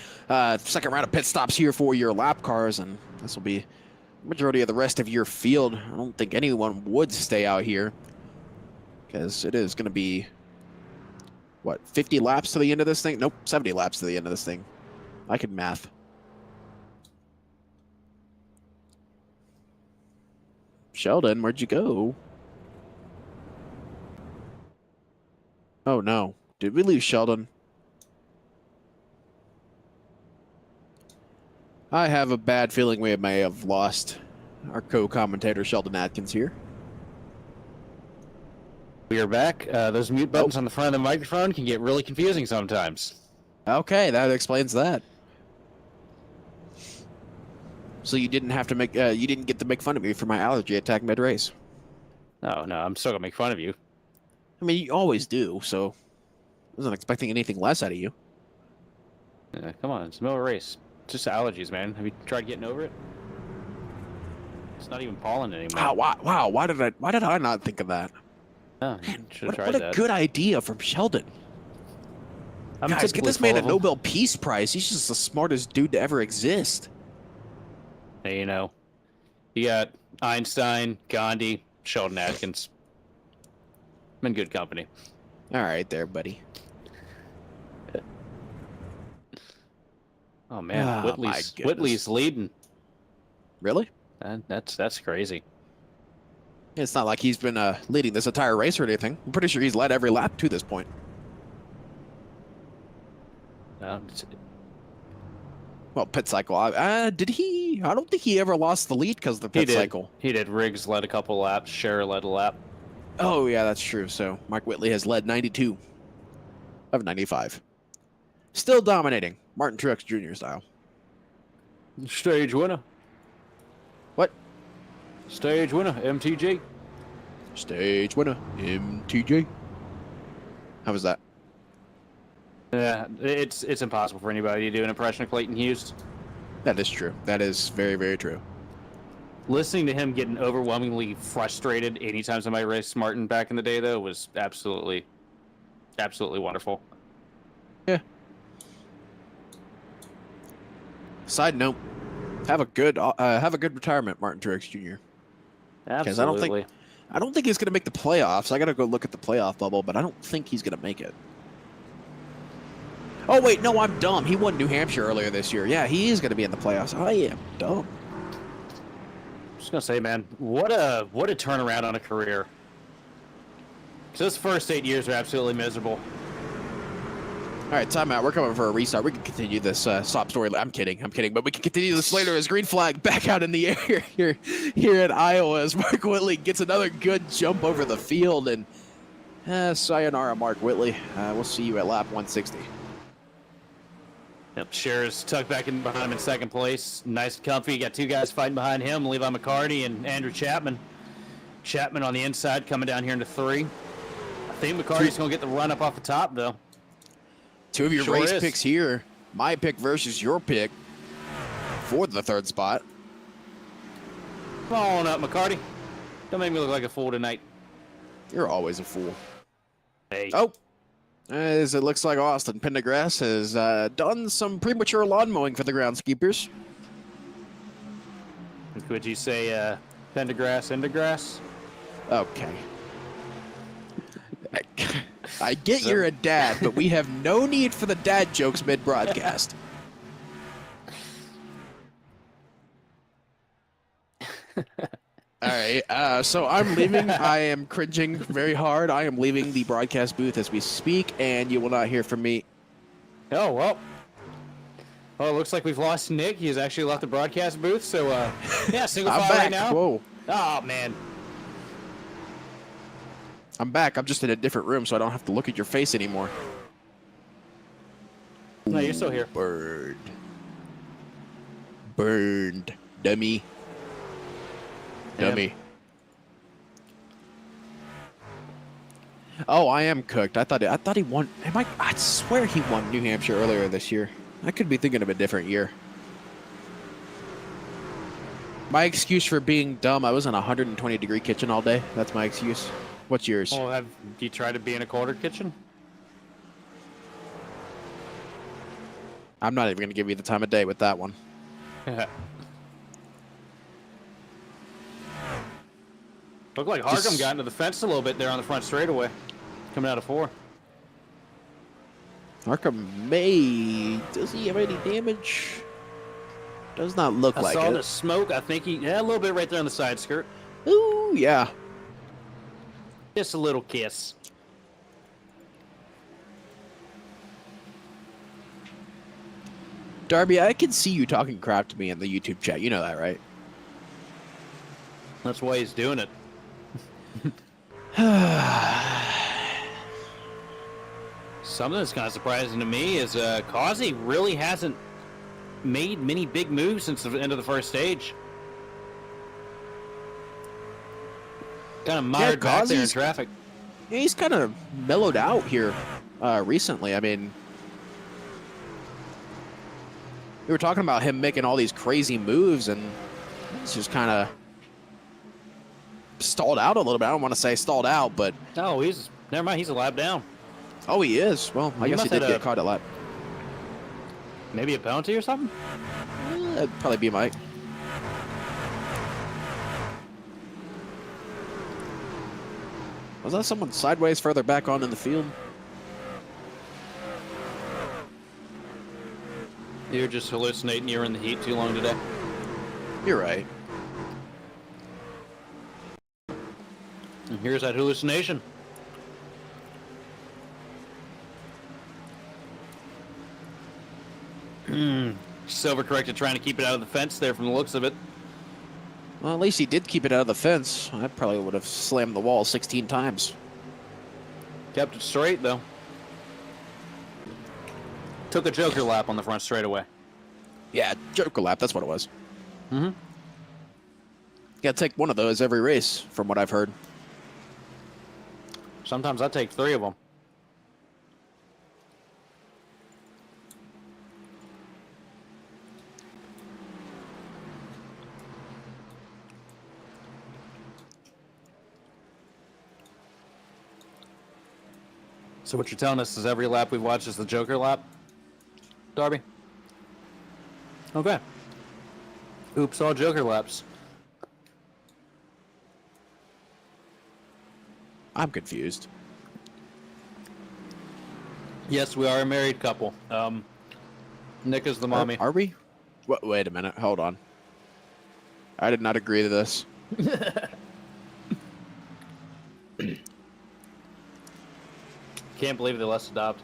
second round of pit stops here for your lap cars, and this will be the majority of the rest of your field. I don't think anyone would stay out here, because it is going to be, what, 50 laps to the end of this thing? Nope, 70 laps to the end of this thing. I can math. Sheldon, where'd you go? Oh, no. Did we lose Sheldon? I have a bad feeling we may have lost our co-commentator, Sheldon Atkins, here. We are back. Those mute buttons on the front of the microphone can get really confusing sometimes. Okay, that explains that. So you didn't have to make, you didn't get to make fun of me for my allergy attack mid-race. Oh, no, I'm still going to make fun of you. I mean, you always do, so I wasn't expecting anything less out of you. Come on, it's the middle of a race. It's just allergies, man. Have you tried getting over it? It's not even pollen anymore. Wow, why did I not think of that? Oh, should have tried What a that. good idea from Sheldon. I'm Guys, get typically this man full a of them. Nobel Peace Prize. He's just the smartest dude to ever exist. Hey, you know, you got Einstein, Gandhi, Sheldon Atkins. I'm in good company. All right there, buddy. Oh man, Oh, my Whitley's goodness. leading. Really? That's crazy. It's not like he's been leading this entire race or anything. I'm pretty sure he's led every lap to this point. Well, pit cycle. Did he? I don't think he ever lost the lead because of the pit cycle. He did. Riggs led a couple laps. Scherer led a lap. Oh, yeah, that's true. So Mike Whitley has led 92 of 95. Still dominating. Martin Truex Jr. style. Stage winner. What? Stage winner, MTG. Stage winner, MTJ. How was that? Yeah, it's impossible for anybody to do an impression of Clayton Hughes. That is true. That is very, very true. Listening to him getting overwhelmingly frustrated anytime somebody raced Martin back in the day, though, was absolutely wonderful. Yeah. Side note: have a good retirement, Martin Truex Jr. Because Absolutely. I don't think he's going to make the playoffs. I got to go look at the playoff bubble, but I don't think he's going to make it. Oh wait, no, I'm dumb. He won New Hampshire earlier this year. Yeah, he is going to be in the playoffs. I am dumb. Just gonna say, man, what a turnaround on a career. So his first 8 years are absolutely miserable. All right, timeout. We're coming for a restart. We can continue this sob story. I'm kidding, but we can continue this later as green flag back out in the air here at Iowa as Mark Whitley gets another good jump over the field. And sayonara, Mark Whitley. We'll see you at lap 160. Yep, Scherer's tucked back in behind him in second place. Nice and comfy. You got 2 guys fighting behind him, Levi McCarty and Andrew Chapman. Chapman on the inside coming down here into 3. I think McCarty's going to get the run up off the top, though. 2 of your Sure race is. picks here. My pick versus your pick for the 3rd spot. Come on up, McCarty. Don't make me look like a fool tonight. You're always a fool. Hey. Oh, as it looks like Austin Pendergrass has done some premature lawn mowing for the groundskeepers. Would you say Pendergrass, Endergrass? Okay. I get you're a dad, but we have no need for the dad jokes mid-broadcast. All right, so I'm leaving. I am cringing very hard. I am leaving the broadcast booth as we speak, and you will not hear from me. Oh, well. Oh, it looks like we've lost Nick. He's actually left the broadcast booth, so, yeah, single I'm file back. right now. Whoa. Oh, man. I'm back. I'm just in a different room, so I don't have to look at your face anymore. No, you're still here. Burned. Burned. Dummy. Dummy. Oh, I am cooked. I thought he won. I swear he won New Hampshire earlier this year. I could be thinking of a different year. My excuse for being dumb, I was in a 120-degree kitchen all day. That's my excuse. What's yours? Well, have you tried to be in a quarter kitchen? I'm not even going to give you the time of day with that one. Looked like Harcum got into the fence a little bit there on the front straightaway, coming out of 4. Arkham may... Does he have any damage? Does not look like it. I saw the smoke. I think yeah, a little bit right there on the side skirt. Ooh, yeah. Just a little kiss. Darby, I can see you talking crap to me in the YouTube chat. You know that, right? That's why he's doing it. Something that's kind of surprising to me is Causey really hasn't made many big moves since the end of the first stage. Kind of mired back there in traffic. Yeah, he's kind of mellowed out here recently. I mean, we were talking about him making all these crazy moves, and he's just kind of stalled out a little bit. I don't want to say stalled out, but... Oh, never mind. He's a lap down. Oh, he is. Well, I guess he did get caught a lap. Maybe a penalty or something? That'd probably be Mike. Was that someone sideways further back on in the field? You're just hallucinating. You're in the heat too long today. You're right. And here's that hallucination. Silver corrected, trying to keep it out of the fence there from the looks of it. Well, at least he did keep it out of the fence. I probably would have slammed the wall 16 times. Kept it straight, though. Took a joker lap on the front straightaway. Yeah, Joker lap, that's what it was. Mm-hmm. Gotta take one of those every race, from what I've heard. Sometimes I take 3 of them. So what you're telling us is every lap we've watched is the Joker lap, Darby? Okay. Oops, all Joker laps. I'm confused. Yes, we are a married couple. Nick is the mommy. Are we? Wait a minute. Hold on. I did not agree to this. Can't believe they let us adopt.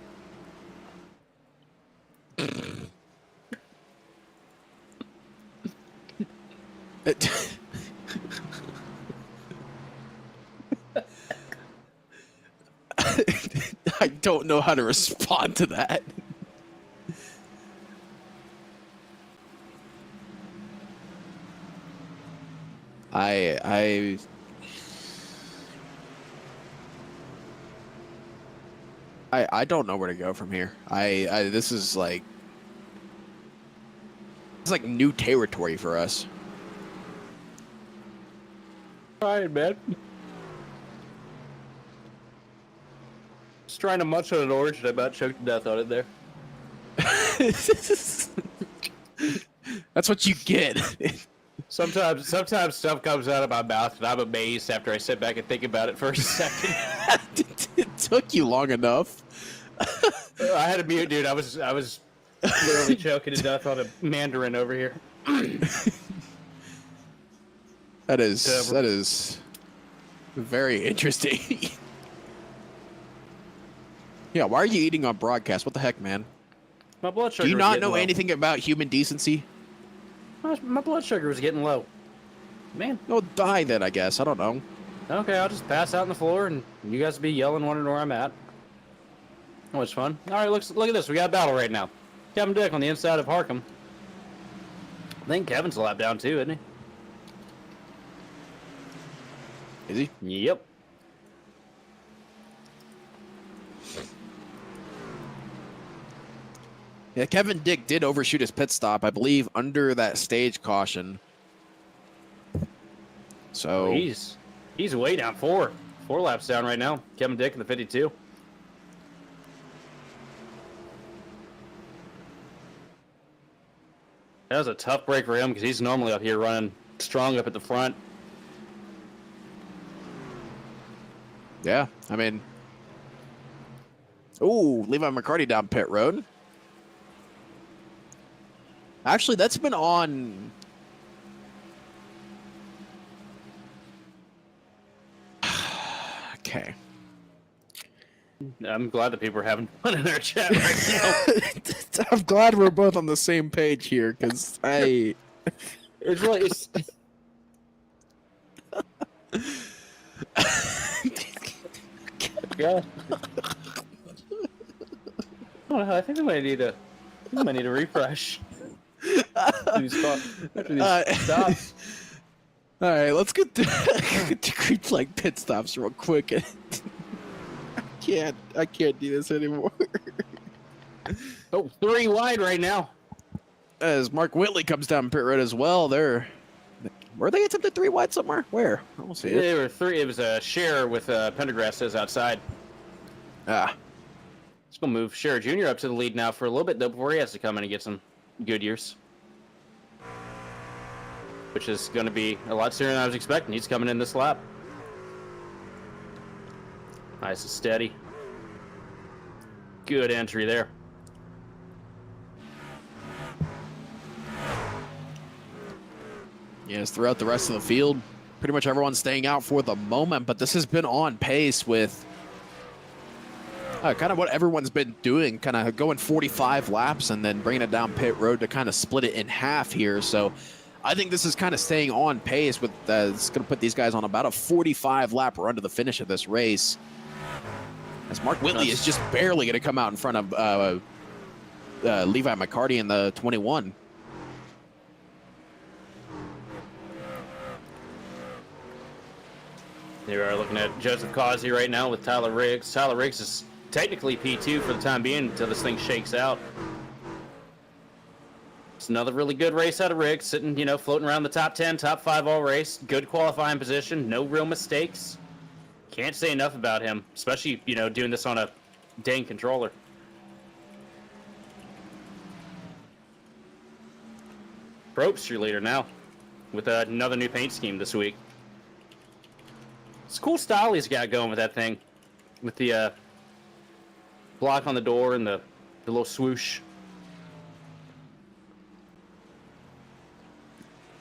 I don't know how to respond to that. I don't know where to go from here. This is like, it's like new territory for us. Trying, man. Just trying to munch on an orange and I about choked to death on it there. That's what you get. Sometimes stuff comes out of my mouth and I'm amazed after I sit back and think about it for a second. It took you long enough. I had a mute, dude. I was literally choking to death on a mandarin over here. That is very interesting. Yeah, why are you eating on broadcast? What the heck, man? My blood sugar. Do you not know anything about human decency? My blood sugar was getting low. Man. No, die then, I guess. I don't know. Okay, I'll just pass out on the floor and you guys will be yelling, wondering where I'm at. Oh, it's fun. All right, look at this. We got a battle right now. Kevin Dick on the inside of Harkham. I think Kevin's a lap down too, isn't Is he? he? Yep. Yeah, Kevin Dick did overshoot his pit stop, I believe, under that stage caution. So Oh, he's way down. Four laps down right now. Kevin Dick in the 52. That was a tough break for him because he's normally up here running strong up at the front. yeah, I mean, ooh, Levi McCarty down pit road. Actually, that's been on. Okay. I'm glad that people are having fun in our chat right now. I'm glad we're both on the same page here, because I. It's really. Yeah. Oh, I think I might need a refresh. After these stops. All right, let's get to creep like pit stops real quick. I can't do this anymore. Oh, 3 wide right now. As Mark Whitley comes down pit road as well, were they attempted 3 wide somewhere? Where? I don't see it. They were 3. It was a share with Pendergrass says outside. Ah, Let's go move Scherer Jr. up to the lead now for a little bit though before he has to come in and get some good years. Which is going to be a lot sooner than I was expecting. He's coming in this lap. Nice and steady. Good entry there. yes. Throughout the rest of the field, pretty much everyone's staying out for the moment. But this has been on pace with kind of what everyone's been doing, kind of going 45 laps and then bringing it down pit road to kind of split it in half here. So I think this is kind of staying on pace with it's going to put these guys on about a 45 lap run to the finish of this race. As Mark Whitley is just barely going to come out in front of Levi McCarty in the 21. Here we are looking at Joseph Causey right now with Tyler Riggs. Tyler Riggs is technically P2 for the time being until this thing shakes out. It's another really good race out of Riggs, sitting, floating around the top 10, top 5 all race. Good qualifying position, no real mistakes. Can't say enough about him, especially, doing this on a dang controller. Probst your leader now with another new paint scheme this week. It's a cool style he's got going with that thing, with the block on the door and the little swoosh.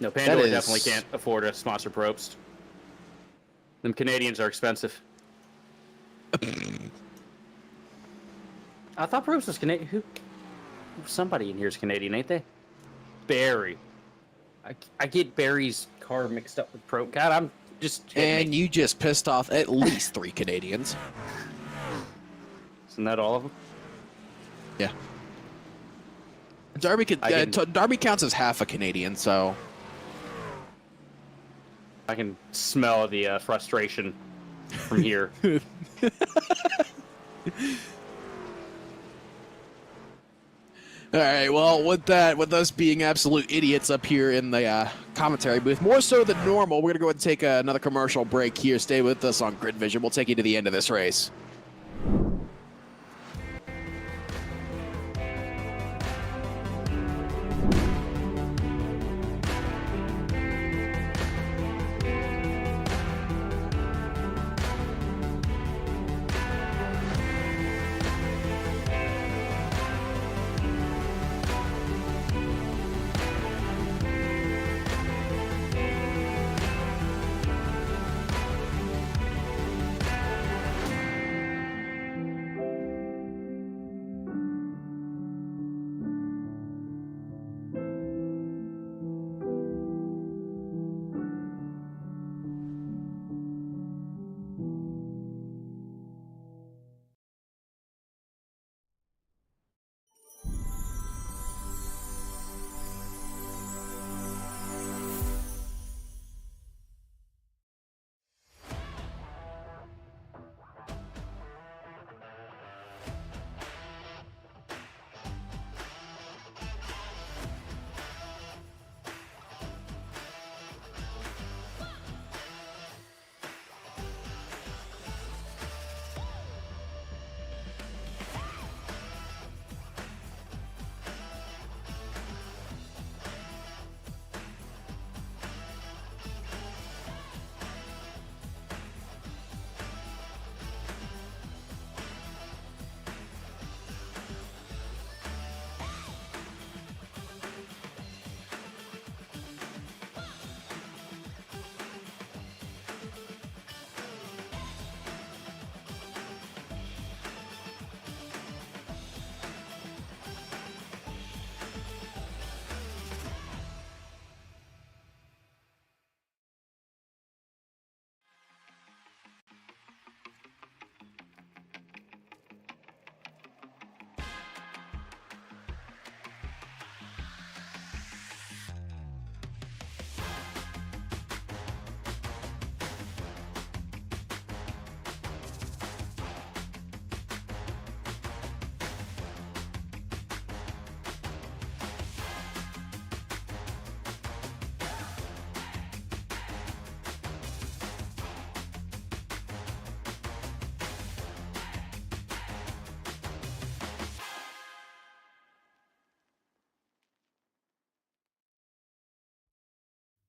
No, Pandora definitely can't afford to sponsor Probst. Them Canadians are expensive. I thought Probst was Canadian. Somebody in here is Canadian, ain't they? Barry. I get Barry's car mixed up with Probst. God, I'm just... And you just pissed off at least 3 Canadians. Isn't that all of them? Yeah. Darby Darby counts as half a Canadian, so... I can smell the frustration from here. All right, well, with us being absolute idiots up here in the commentary booth, more so than normal, we're going to go ahead and take another commercial break here. Stay with us on GridVision. We'll take you to the end of this race.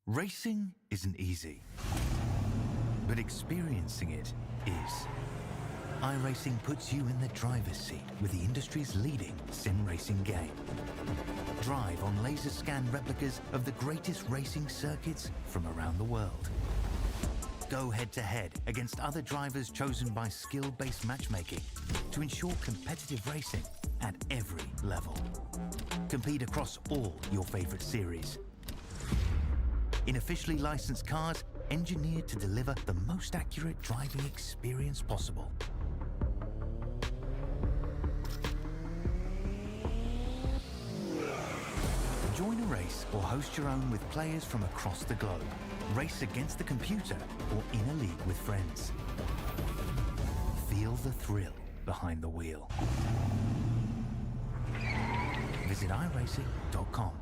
Racing isn't easy, but experiencing it is. iRacing puts you in the driver's seat with the industry's leading sim racing game. Drive on laser scan replicas of the greatest racing circuits from around the world. Go head-to-head against other drivers chosen by skill-based matchmaking to ensure competitive racing at every level. Compete across all your favorite series. In officially licensed cars, engineered to deliver the most accurate driving experience possible. Join a race or host your own with players from across the globe. Race against the computer or in a league with friends. Feel the thrill behind the wheel. Visit iRacing.com.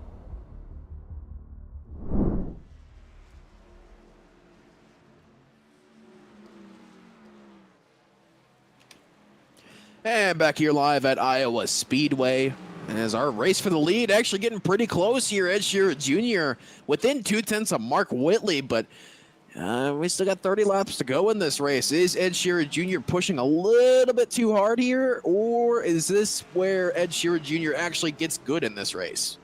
And back here live at Iowa Speedway. As our race for the lead actually getting pretty close here. Ed Sheeran Jr. within 2/10 of Mark Whitley, but we still got 30 laps to go in this race. Is Ed Sheeran Jr. pushing a little bit too hard here, or is this where Ed Sheeran Jr. actually gets good in this race?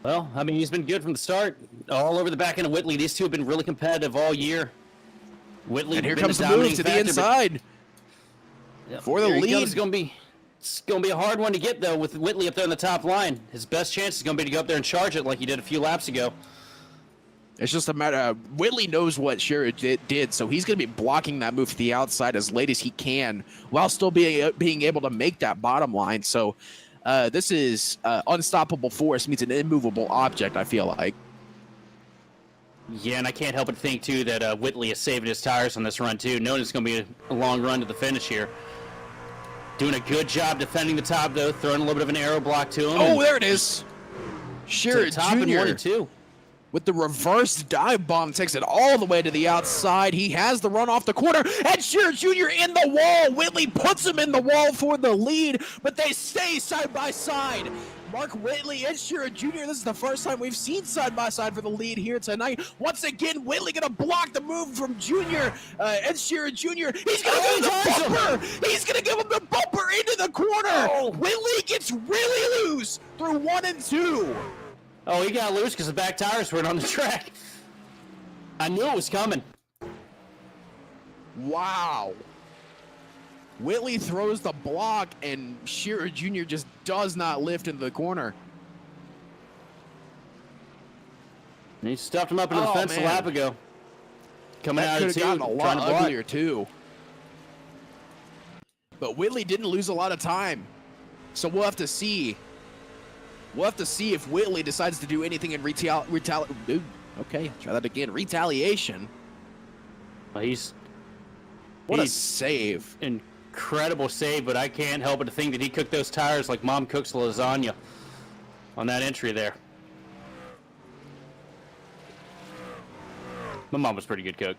Well, I mean, he's been good from the start, all over the back end of Whitley. These two have been really competitive all year. Whitley, and here comes the move to the inside. For the lead. It's going to be a hard one to get, though, with Whitley up there on the top line. His best chance is going to be to go up there and charge it like he did a few laps ago. It's just a matter of Whitley knows what Sheeran did, so he's going to be blocking that move to the outside as late as he can while still being able to make that bottom line. So this is unstoppable force meets an immovable object, I feel like. Yeah, and I can't help but think, too, that Whitley is saving his tires on this run, too, knowing it's going to be a long run to the finish here. Doing a good job defending the top, though, throwing a little bit of an arrow block to him. Oh, there it is. Sure, top in 1 and 2. With the reverse dive bomb, takes it all the way to the outside. He has the run off the corner. Ed Sheeran Jr. in the wall. Whitley puts him in the wall for the lead, but they stay side by side. Mark Whitley, Ed Sheeran Jr. This is the first time we've seen side by side for the lead here tonight. Once again, Whitley gonna block the move from Jr. Ed Sheeran Jr. He's gonna give him the bumper. He's gonna give him the bumper into the corner. Oh. Whitley gets really loose through 1 and 2. Oh, he got loose because the back tires weren't on the track. I knew it was coming. Wow. Whitley throws the block, and Shearer Jr. just does not lift into the corner. And he stuffed him up into the fence a lap ago. Coming That out of could have gotten a lot block. uglier, too. But Whitley didn't lose a lot of time. So we'll have to see. We'll have to see if Whitley decides to do anything in retaliation. Well, What a save. Incredible save, but I can't help but to think that he cooked those tires like mom cooks lasagna on that entry there. My mom was a pretty good cook.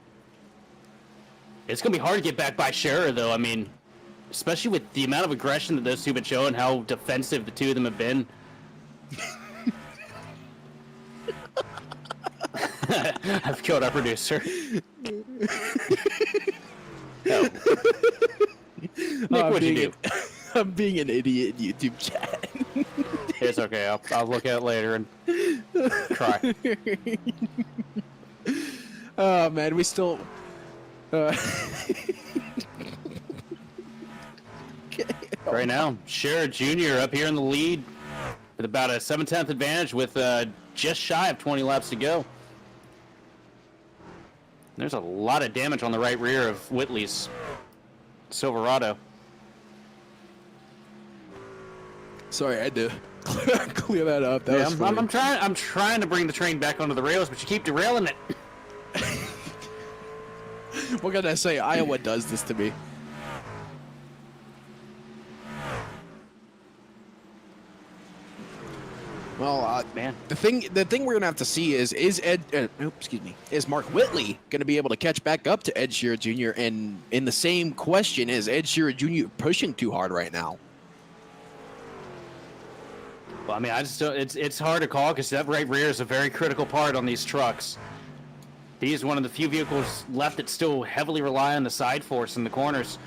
It's going to be hard to get back by Scherer, though. I mean, especially with the amount of aggression that those two have been showing, how defensive the two of them have been. I've killed our producer. No. Nick, what'd you do? I'm being an idiot in YouTube chat. It's okay. I'll look at it later and cry. Oh, man, we still... Right now, Scherer Jr. up here in the lead with about a 7/10 advantage with just shy of 20 laps to go. There's a lot of damage on the right rear of Whitley's Silverado. Sorry, I had to clear that up. That was funny. I'm trying to bring the train back onto the rails, but you keep derailing it. What can I say? Iowa does this to me. Well, Man, the thing we're gonna have to see is Mark Whitley gonna be able to catch back up to Ed Sheeran Jr. And in the same question, is Ed Sheeran Jr. pushing too hard right now? well, I mean, I just don't, it's hard to call because that right rear is a very critical part on these trucks. He is one of the few vehicles left that still heavily rely on the side force in the corners.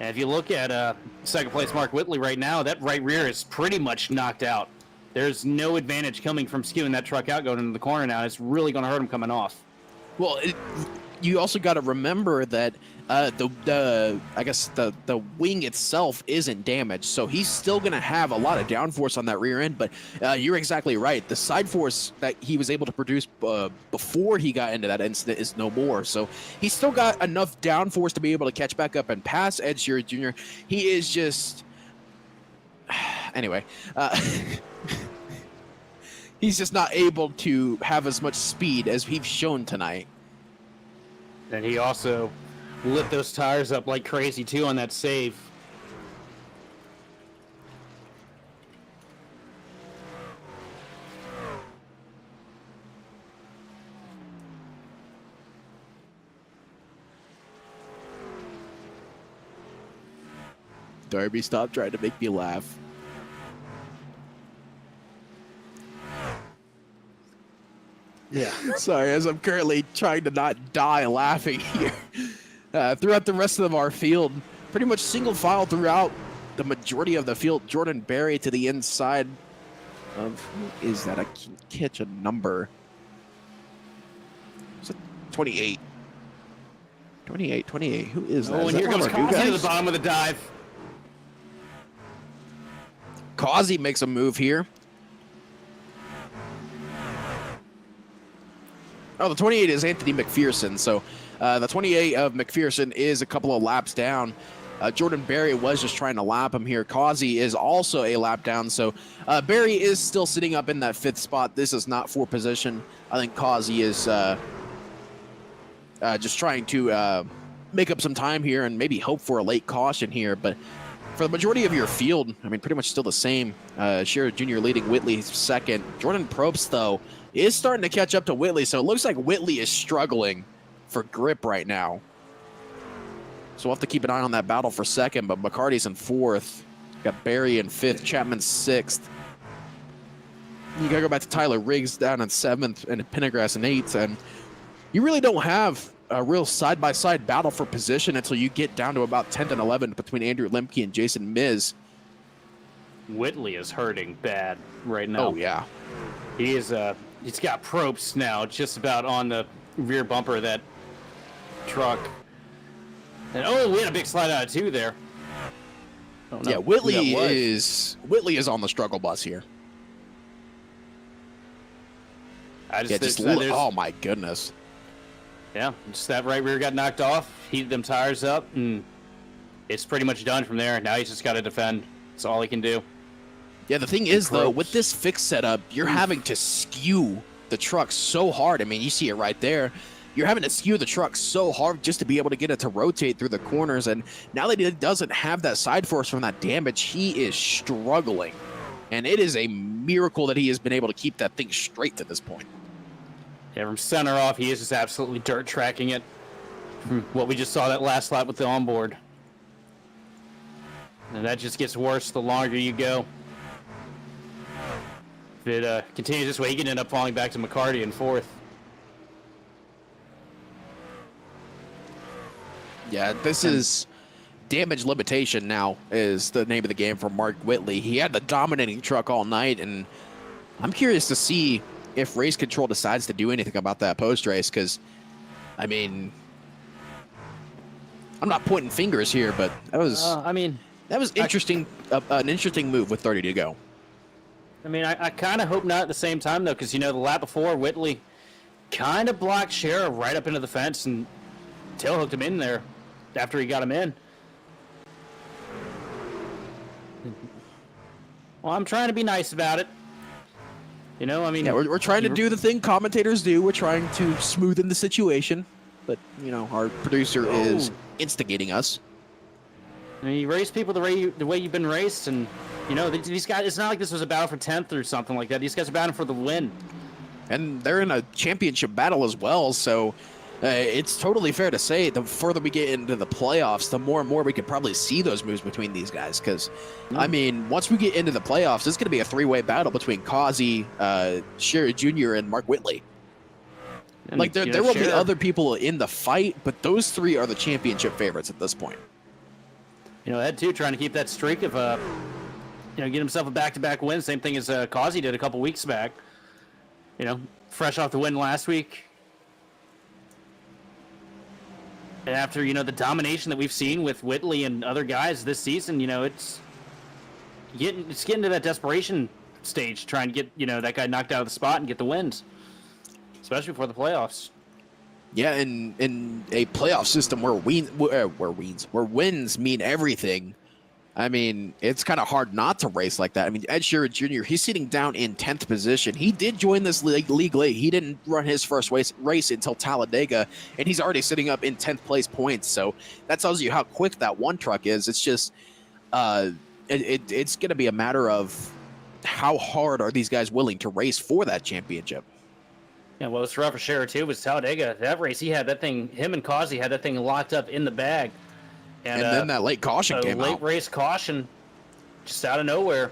And if you look at second place Mark Whitley right now, that right rear is pretty much knocked out. There's no advantage coming from skewing that truck out going into the corner now. It's really going to hurt him coming off. Well, you also got to remember that the wing itself isn't damaged, so he's still going to have a lot of downforce on that rear end. But you're exactly right. The side force that he was able to produce before he got into that incident is no more. So he's still got enough downforce to be able to catch back up and pass Ed Sheeran Jr. He is just anyway. He's just not able to have as much speed as we've shown tonight. And he also lit those tires up like crazy too on that save. Darby, stop trying to make me laugh. Yeah. Sorry, as I'm currently trying to not die laughing here. Throughout the rest of our field, pretty much single file throughout the majority of the field. Jordan Berry to the inside of, who is that? I can't catch a number. Is it 28? 28. Who is that? Oh, and here comes Causey to the bottom of the dive. Causey makes a move here. Oh, the 28 is Anthony McPherson. So the 28 of McPherson is a couple of laps down. Jordan Berry was just trying to lap him here. Causey is also a lap down. So Berry is still sitting up in that 5th spot. This is not for position. I think Causey is just trying to make up some time here and maybe hope for a late caution here. But For the majority of your field, I mean, pretty much still the same. Shearer Jr. leading Whitley second. Jordan Probst, though, is starting to catch up to Whitley, so it looks like Whitley is struggling for grip right now. So we'll have to keep an eye on that battle for second, but McCarty's in fourth. Got Barry in fifth, Chapman sixth. You got to go back to Tyler Riggs down in seventh and Pendergrass in eighth, and you really don't have a real side-by-side battle for position until you get down to about 10th and 11th between Andrew Lemke and Jason Miz. Whitley is hurting bad right now. Oh, yeah. He is, he's got Probst now just about on the rear bumper of that truck. And, oh, we had a big slide out of two there. Yeah, Whitley is on the struggle bus here. Oh, my goodness. Yeah, just that right rear got knocked off, heated them tires up, and it's pretty much done from there. Now he's just got to defend. That's all he can do. Yeah, the thing is, though, with this fixed setup, you're having to skew the truck so hard. I mean, you see it right there. You're having to skew the truck so hard just to be able to get it to rotate through the corners. And now that it doesn't have that side force from that damage, he is struggling. And it is a miracle that he has been able to keep that thing straight to this point. Yeah, from center off, he is just absolutely dirt tracking it. From what we just saw that last lap with the onboard. And that just gets worse the longer you go. If it continues this way, he can end up falling back to McCarty in fourth. Yeah, this is damage limitation now is the name of the game for Mark Whitley. He had the dominating truck all night, and I'm curious to see if race control decides to do anything about that post-race, because, I mean, I'm not pointing fingers here, but that was interesting. An interesting move with 30 to go. I mean, I kind of hope not at the same time, though, because, the lap before, Whitley kind of blocked Scherer right up into the fence and tail hooked him in there after he got him in. Well, I'm trying to be nice about it. I mean... Yeah, we're trying to do the thing commentators do. We're trying to smoothen the situation. But, our producer is instigating us. I mean, you race people the way you've been raced, and, these guys... It's not like this was a battle for 10th or something like that. These guys are battling for the win. And they're in a championship battle as well, so... it's totally fair to say the further we get into the playoffs, the more and more we could probably see those moves between these guys. Because, I mean, once we get into the playoffs, it's going to be a three-way battle between Causey, Scherer Jr., and Mark Whitley. And, like, there will be other people in the fight, but those three are the championship favorites at this point. Ed, too, trying to keep that streak of, get himself a back-to-back win. Same thing as Causey did a couple weeks back. Fresh off the win last week. And after, the domination that we've seen with Whitley and other guys this season, it's getting to that desperation stage, trying to get, that guy knocked out of the spot and get the wins, especially before the playoffs. Yeah, in a playoff system where wins mean everything, I mean, it's kind of hard not to race like that. I mean, Ed Sheeran Jr., he's sitting down in 10th position. He did join this league late. He didn't run his first race until Talladega, and he's already sitting up in 10th place points. So that tells you how quick that one truck is. It's just, it's going to be a matter of how hard are these guys willing to race for that championship. Yeah, well, it's rough for Scherer, too, was Talladega. That race, him and Causey had that thing locked up in the bag. And then that late caution came out. Late race caution, just out of nowhere,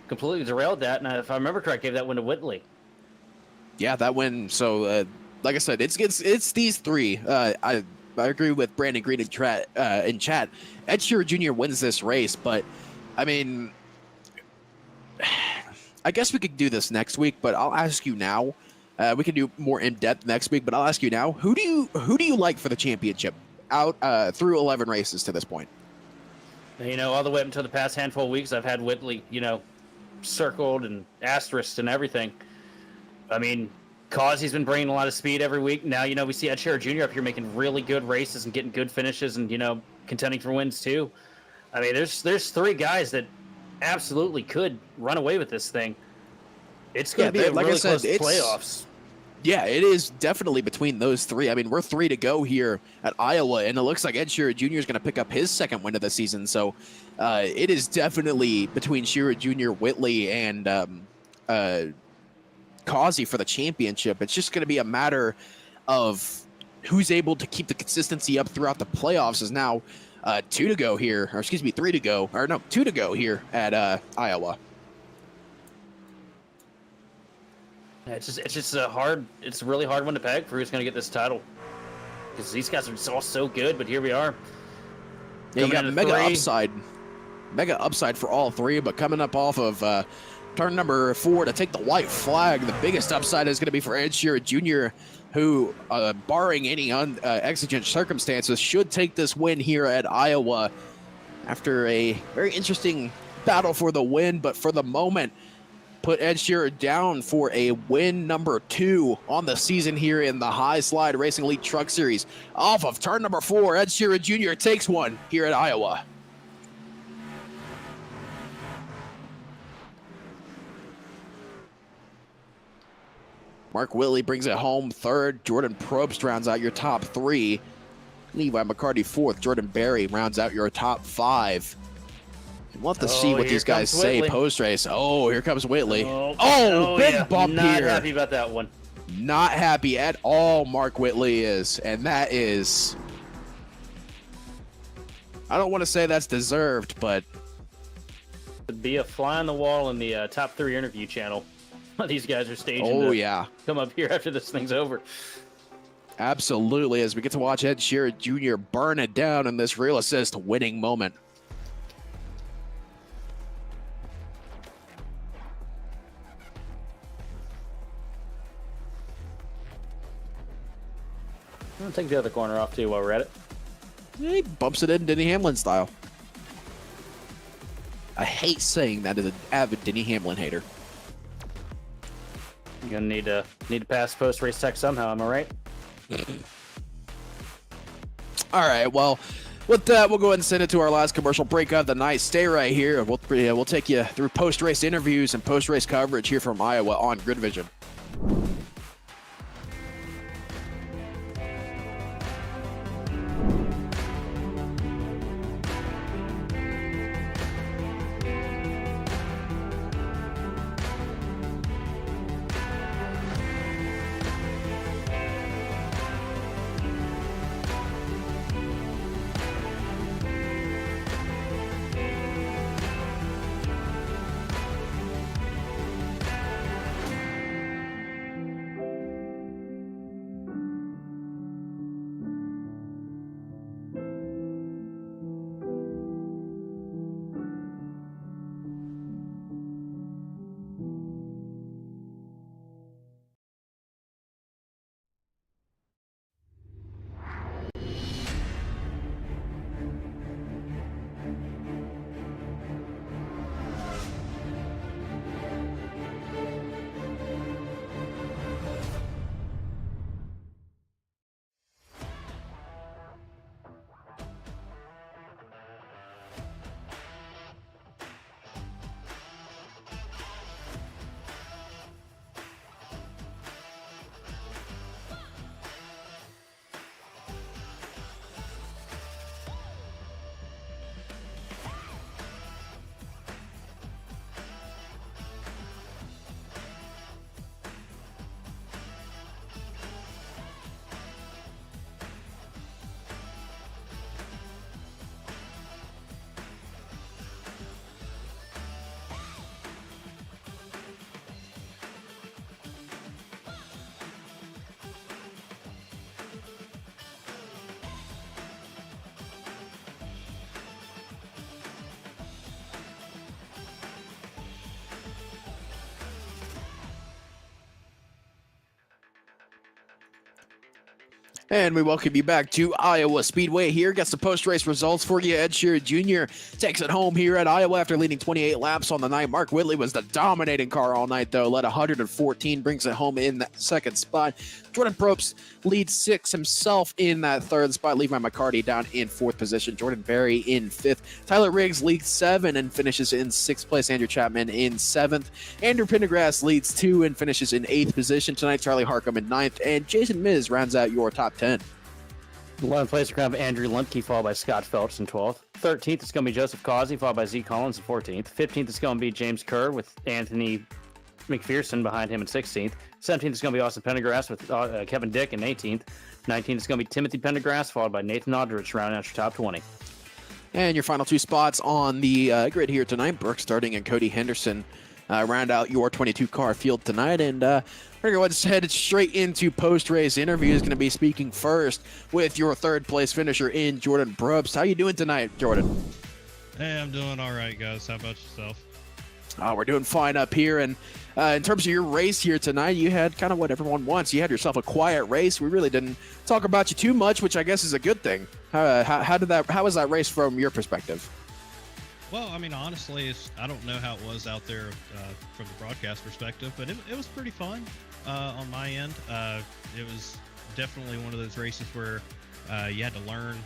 completely derailed that. And if I remember correct, gave that win to Whitley. Yeah, that win. So, like I said, it's these three. I agree with Brandon Green in chat. Ed Sheeran Jr. wins this race, but I mean, I guess we could do this next week. But I'll ask you now. We can do more in depth next week. But I'll ask you now. Who do you like for the championship? Out through 11 races to this point. All the way up until the past handful of weeks, I've had Whitley, circled and asterisked and everything. I mean, Causey's been bringing a lot of speed every week. Now, we see Ed Sheeran Jr. up here making really good races and getting good finishes and, contending for wins too. I mean, there's three guys that absolutely could run away with this thing. It's going to be a really close playoffs. Yeah, it is definitely between those three. I mean, we're 3 to go here at Iowa, and it looks like Ed Shearer Jr. is going to pick up his second win of the season. So it is definitely between Shearer Jr., Whitley, and Causey for the championship. It's just going to be a matter of who's able to keep the consistency up throughout the playoffs. Is now 2 to go here, or excuse me, 3 to go, or no, 2 to go here at Iowa. It's just it's a really hard one to peg for who's going to get this title, because these guys are all so good. But here we are. Yeah, you got mega upside for all three. But coming up off of turn number 4 to take the white flag, the biggest upside is going to be for Ed Shearer Jr., who, barring any exigent circumstances, should take this win here at Iowa after a very interesting battle for the win. But for the moment, put Ed Shearer down for a win number 2 on the season here in the High Slide Racing Elite Truck Series. Off of turn number 4, Ed Shearer Jr. takes one here at Iowa. Mark Whitley brings it home 3rd. Jordan Probst rounds out your top 3. Levi McCarty 4th. Jordan Berry rounds out your top 5. We'll have to see what these guys say post-race. Oh, here comes Whitley. Big bump here. Not happy about that one. Not happy at all, Mark Whitley is. And that is... I don't want to say that's deserved, but... It'd be a fly on the wall in the top 3 interview channel. These guys are staging yeah. Come up here after this thing's over. Absolutely, as we get to watch Ed Shearer Jr. burn it down in this real assist winning moment. I'll take the other corner off too while we're at it. He bumps it in Denny Hamlin style. I hate saying that as an avid Denny Hamlin hater. You're gonna need to pass post race tech somehow. Am I right? All right. Well, with that, we'll go ahead and send it to our last commercial break of the night. Stay right here. We'll take you through post race interviews and post race coverage here from Iowa on GridVision. And we welcome you back to Iowa Speedway here. Got some post-race results for you. Ed Sheeran Jr. takes it home here at Iowa after leading 28 laps on the night. Mark Whitley was the dominating car all night, though. Led 114, brings it home in that second spot. Jordan Probst leads 6 himself in that third spot. Levi McCarty down in 4th position. Jordan Berry in 5th. Tyler Riggs leads 7 and finishes in 6th place. Andrew Chapman in 7th. Andrew Pendergrass leads 2 and finishes in 8th position tonight. Charlie Harcum in 9th. And Jason Miz rounds out your top 10. 11th place is going to have Andrew Lemke, followed by Scott Phelps in 12th. 13th is going to be Joseph Causey, followed by Z Collins in 14th. 15th is going to be James Kerr with Anthony McPherson behind him in 16th. 17th is going to be Austin Pendergrass with Kevin Dick in 18th. 19th is going to be Timothy Pendergrass, followed by Nathan Aldrich, rounding out your top 20. And your final 2 spots on the grid here tonight, Brooke Starting and Cody Henderson round out your 22 car field tonight. And we're going to head straight into post-race interviews. Going to be speaking first with your 3rd place finisher in Jordan Probst. How you doing tonight, Jordan? Hey, I'm doing all right, guys. How about yourself? We're doing fine up here. And in terms of your race here tonight, you had kind of what everyone wants. You had yourself a quiet race. We really didn't talk about you too much, which I guess is a good thing. How was that race from your perspective? Well, I mean, honestly, I don't know how it was out there from the broadcast perspective, but it was pretty fun on my end. It was definitely one of those races where you had to learn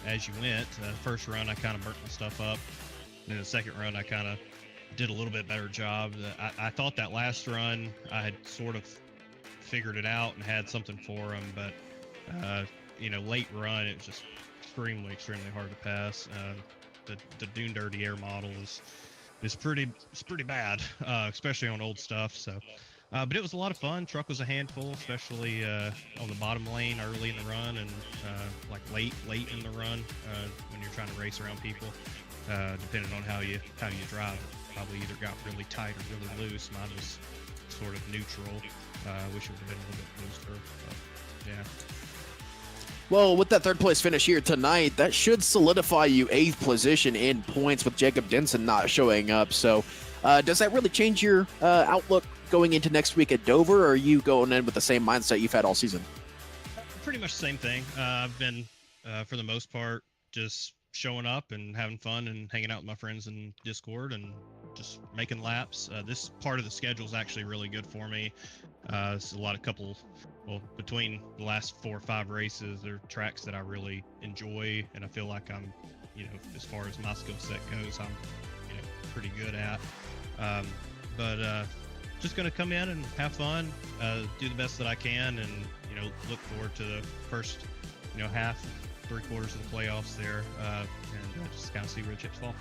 as you went. First run, I kind of burnt my stuff up. And the second run, I kind of did a little bit better job. I thought that last run, I had sort of figured it out and had something for him, but, late run, it was just extremely hard to pass. The Dune Dirty Air model is pretty bad, especially on old stuff. So, but it was a lot of fun. Truck was a handful, especially on the bottom lane early in the run and like late in the run when you're trying to race around people. Depending on how you drive, probably either got really tight or really loose. Mine was sort of neutral. Wish it would have been a little bit looser. But, yeah. Well, with that 3rd place finish here tonight, that should solidify you 8th position in points with Jacob Denson not showing up. So does that really change your outlook going into next week at Dover, or are you going in with the same mindset you've had all season? Pretty much the same thing. I've been, for the most part, just showing up and having fun and hanging out with my friends in Discord and just making laps. This part of the schedule is actually really good for me. It's between the last 4 or 5 races, there are tracks that I really enjoy, and I feel like I'm, as far as my skill set goes, I'm, pretty good at. But just going to come in and have fun, do the best that I can, and, look forward to the first, half, 3/4 of the playoffs there, and just kind of see where the chips fall.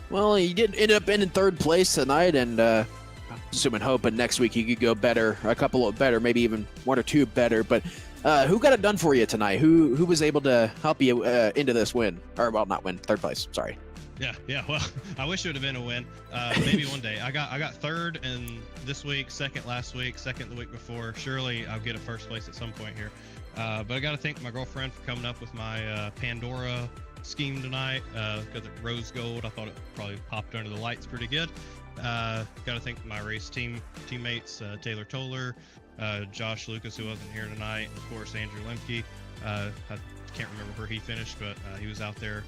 Well, you did end up in 3rd place tonight, and assuming hoping next week you could go better, a couple of better, maybe even 1 or 2 better. But who got it done for you tonight? Who was able to help you into this win? Or, well, not win, 3rd place, sorry. Yeah. Well, I wish it would have been a win. Maybe one day. I got 3rd in this week, 2nd last week, 2nd the week before. Surely I'll get a 1st place at some point here. But I got to thank my girlfriend for coming up with my Pandora scheme tonight because it rose gold. I thought it probably popped under the lights pretty good. Got to thank my race teammates, Taylor Toller, Josh Lucas, who wasn't here tonight, and of course Andrew Lemke. I can't remember where he finished, but he was out there,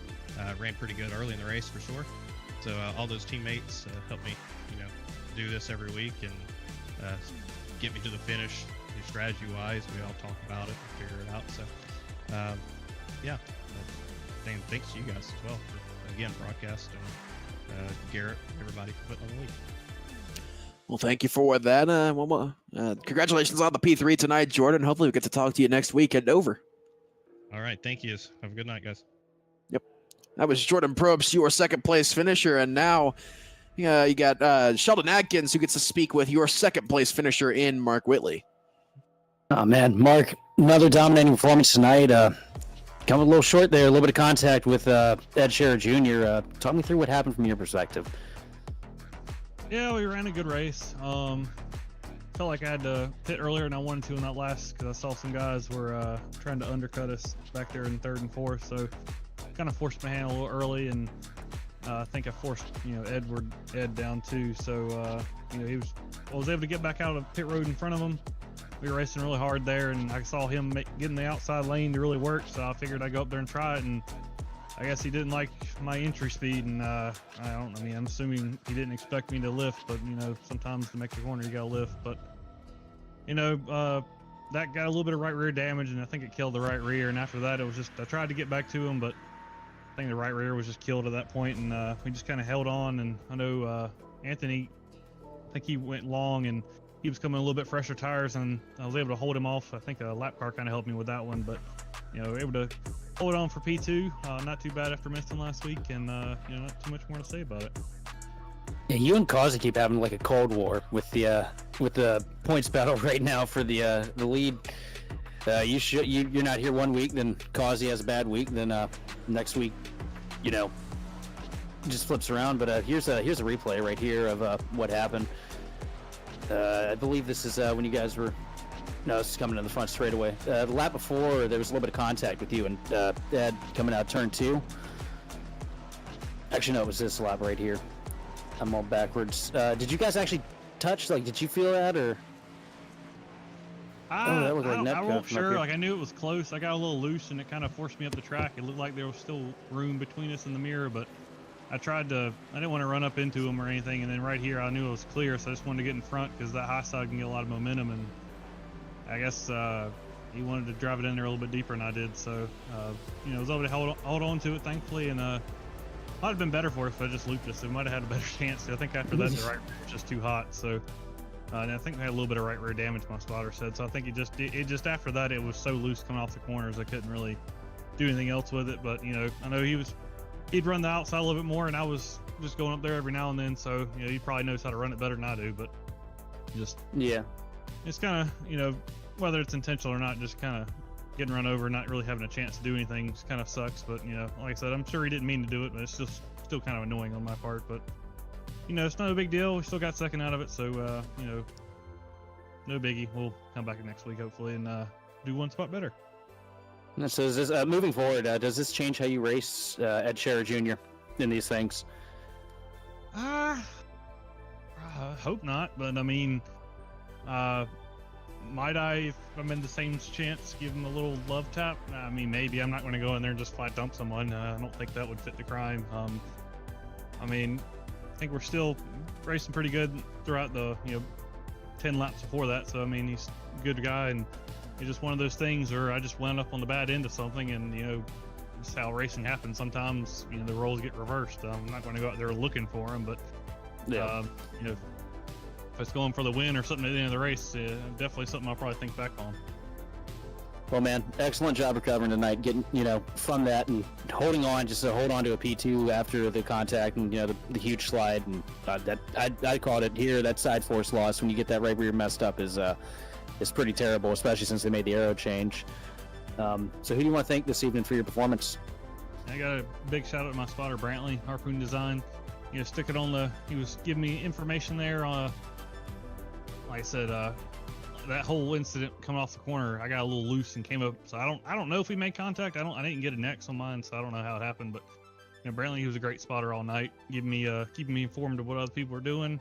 ran pretty good early in the race for sure. So all those teammates helped me, do this every week and get me to the finish. Strategy-wise, we all talk about it and figure it out. So, yeah. And thanks to you guys as well for, again, broadcasting. Garrett, everybody for putting on the lead. Well, thank you for that. Congratulations on the P3 tonight, Jordan. Hopefully we get to talk to you next week at Dover. All right. Thank you. Have a good night, guys. Yep. That was Jordan Probst, your 2nd place finisher. And now you got Sheldon Atkins, who gets to speak with your 2nd place finisher in Mark Whitley. Oh, man. Mark, another dominating performance tonight. Coming a little short there, a little bit of contact with Ed Sheeran Jr. Talk me through what happened from your perspective. Yeah, we ran a good race. Felt like I had to pit earlier than I wanted to in that last because I saw some guys were trying to undercut us back there in 3rd and 4th. So kind of forced my hand a little early, and I think I forced Ed down too. So I was able to get back out of pit road in front of him. we were racing really hard there, and I saw him getting the outside lane to really work, so I figured I'd go up there and try it, and I guess he didn't like my entry speed, and I'm assuming he didn't expect me to lift, but sometimes to make the corner you gotta lift. But that got a little bit of right rear damage, and I think it killed the right rear. And after that, it was just I tried to get back to him, but I think the right rear was just killed at that point, and we just kind of held on. And I know Anthony, I think he went long, and he was coming a little bit fresher tires, and I was able to hold him off. I think a lap car kind of helped me with that one, but able to hold on for P2. Not too bad after missing last week, and not too much more to say about it. Yeah, you and Kazi keep having like a cold war with the points battle right now for the lead. You're not here one week, then Kazi has a bad week, then next week, just flips around. But here's a replay right here of what happened. I believe this is when you guys were. No, this is coming in the front straightaway. The lap before, there was a little bit of contact with you and Ed coming out turn 2. Actually, no, it was this lap right here. I'm all backwards. Did you guys actually touch? Like, did you feel that, or? That looked like I wasn't sure. Like, I knew it was close. I got a little loose, and it kind of forced me up the track. It looked like there was still room between us in the mirror, but I didn't want to run up into him or anything. And then right here, I knew it was clear, so I just wanted to get in front because that high side can get a lot of momentum, and I guess he wanted to drive it in there a little bit deeper than I did. So, I was able to hold on to it, thankfully, and might have been better for us if I just looped us. It might have had a better chance. I think after that, the right rear was just too hot. So, and I think we had a little bit of right rear damage, my spotter said. So I think it just after that, it was so loose coming off the corners, I couldn't really do anything else with it. But, I know he'd run the outside a little bit more, and I was just going up there every now and then. So, he probably knows how to run it better than I do, but it's kind of, whether it's intentional or not, just kind of getting run over, not really having a chance to do anything, just kind of sucks. But like I said, I'm sure he didn't mean to do it, but it's just still kind of annoying on my part. But it's not a big deal. We still got second out of it, so no biggie. We'll come back next week hopefully and do one spot better. So is this, moving forward, does this change how you race Ed Scherer Jr. in these things? I hope not, but I mean, might I, if I'm in the same chance, give him a little love tap? I mean, maybe. I'm not going to go in there and just flat dump someone. I don't think that would fit the crime. I mean, I think we're still racing pretty good throughout the 10 laps before that. So I mean, he's a good guy, and it's just one of those things where I just wound up on the bad end of something, and just how racing happens. Sometimes the roles get reversed. I'm not going to go out there looking for him, but if it's going for the win or something at the end of the race, definitely something I'll probably think back on. Well, man, excellent job recovering tonight, getting from that and holding on, just to hold on to a P2 after the contact and the huge slide. And that I called it here. That side force loss when you get that right rear messed up is pretty terrible, especially since they made the aero change. So who do you want to thank this evening for your performance? I got a big shout out to my spotter Brantley, Harpoon Design. Stick it on he was giving me information there. Like I said, that whole incident coming off the corner, I got a little loose and came up. So I don't know if we made contact. I didn't get a nex on mine, so I don't know how it happened. But Brantley, he was a great spotter all night, keeping me informed of what other people were doing,